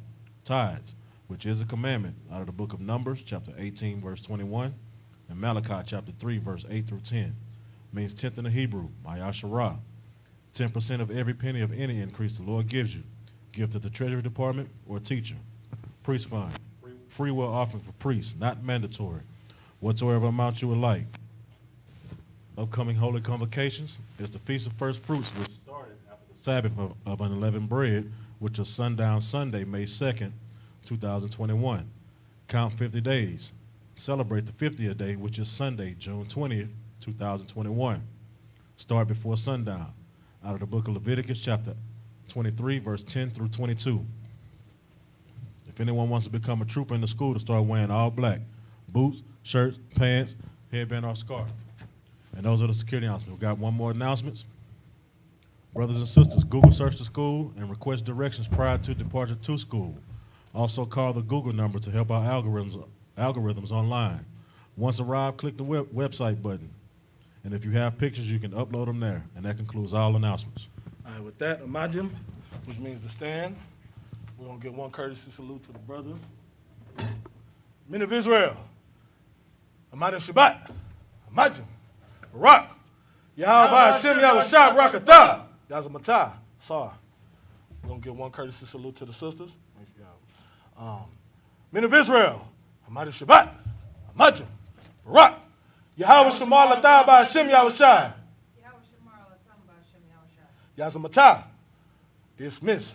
Speaker 3: Tithes, which is a commandment out of the book of Numbers, chapter 18, verse 21, and Malachi, chapter 3, verse 8 through 10, means tenth in the Hebrew, Mayasharah. 10% of every penny of any increase the Lord gives you. Give to the Treasury Department or teacher. Priest fund, free will offering for priests, not mandatory. Whatsoever amount you would like. Upcoming holy convocations is the Feast of First Fruits, which started after the Sabbath of unleavened bread, which is sundown Sunday, May 2nd, 2021. Count 50 days. Celebrate the 50th day, which is Sunday, June 20th, 2021. Start before sundown. Out of the book of Leviticus, chapter 23, verse 10 through 22. If anyone wants to become a trooper in the school, to start wearing all black. Boots, shirts, pants, headband, or scarf. And those are the security announcements. We've got one more announcements. Brothers and sisters, Google search the school and request directions prior to departure to school. Also call the Google number to help our algorithms online. Once arrived, click the website button. And if you have pictures, you can upload them there. And that concludes all announcements.
Speaker 2: All right, with that, Imagine, which means to stand. We're going to give one courtesy salute to the brothers. Men of Israel, Imagine Shabbat, Imagine, Barak, Yahweh Hashem Yahushua Barakatah, Yazamatah, Sorry. We're going to give one courtesy salute to the sisters. Men of Israel, Imagine Shabbat, Imagine, Barak, Yahweh Shemar Latah by Hashem Yahushua, Yazamatah, dismiss.